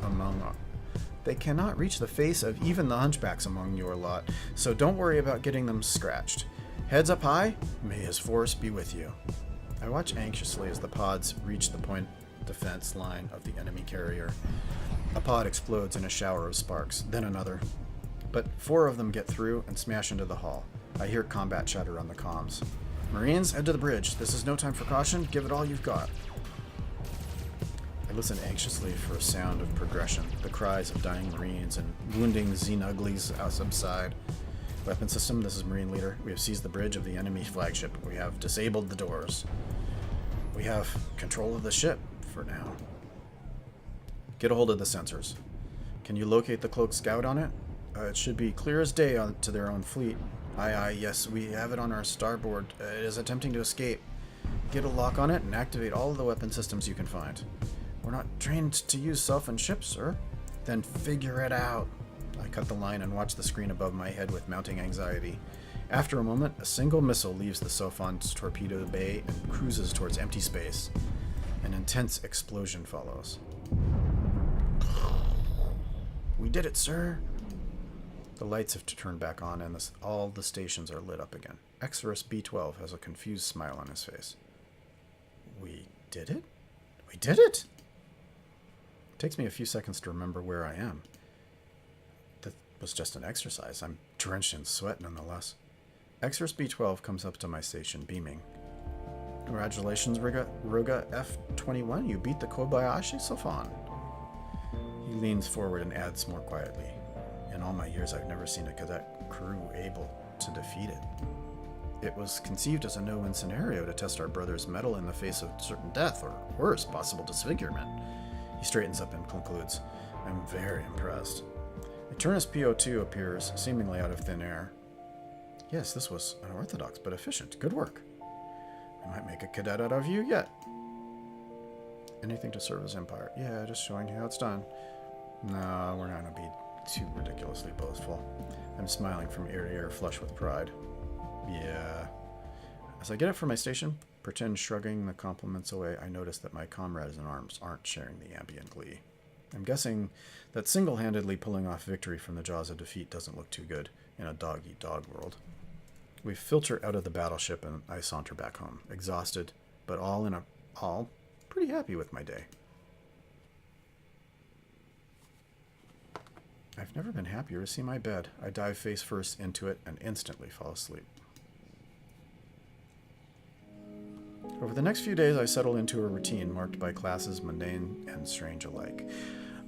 among your lot, so don't worry about getting them scratched. Heads up high, may his force be with you. I watch anxiously as the pods reach the point defense line of the enemy carrier. A pod explodes in a shower of sparks, then another. But 4 of them get through and smash into the hull. I hear combat chatter on the comms. Marines, head to the bridge. This is no time for caution. Give it all you've got. I listen anxiously for a sound of progression. The cries of dying Marines and wounding Xenuglies subside. Weapon system, this is Marine Leader. We have seized the bridge of the enemy flagship. We have disabled the doors. We have control of the ship, for now. Get a hold of the sensors. Can you locate the cloaked scout on it? It should be clear as day to their own fleet. Aye, yes, we have it on our starboard. It is attempting to escape. Get a lock on it and activate all of the weapon systems you can find. We're not trained to use self-on ships, sir. Then figure it out. I cut the line and watch the screen above my head with mounting anxiety. After a moment, a single missile leaves the Sophon's torpedo bay and cruises towards empty space. An intense explosion follows. We did it, sir. The lights have turned back on, and all the stations are lit up again. Exorus B12 has a confused smile on his face. We did it? We did it! It takes me a few seconds to remember where I am. That was just an exercise. I'm drenched in sweat nonetheless. Exorus B12 comes up to my station, beaming. Congratulations, Rigaroga F21. You beat the Kobayashi Sophon. He leans forward and adds more quietly. In all my years, I've never seen a cadet crew able to defeat it. It was conceived as a no-win scenario to test our brother's mettle in the face of certain death, or worse, possible disfigurement. He straightens up and concludes, I'm very impressed. A Turnus PO2 appears, seemingly out of thin air. Yes, this was unorthodox, but efficient. Good work. I might make a cadet out of you yet. Anything to serve as Empire. Yeah, just showing you how it's done. No, we're not going to be too ridiculously boastful. I'm smiling from ear to ear, flush with pride. Yeah. As I get up from my station, pretend shrugging the compliments away, I notice that my comrades in arms aren't sharing the ambient glee. I'm guessing that single-handedly pulling off victory from the jaws of defeat doesn't look too good in a dog-eat-dog world. We filter out of the battleship and I saunter back home, exhausted, but all pretty happy with my day. I've never been happier to see my bed. I dive face first into it and instantly fall asleep. Over the next few days, I settle into a routine marked by classes mundane and strange alike.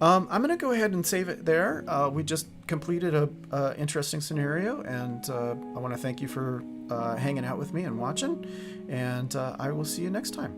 I'm going to go ahead and save it there. We just completed a interesting scenario, and I want to thank you for hanging out with me and watching, and I will see you next time.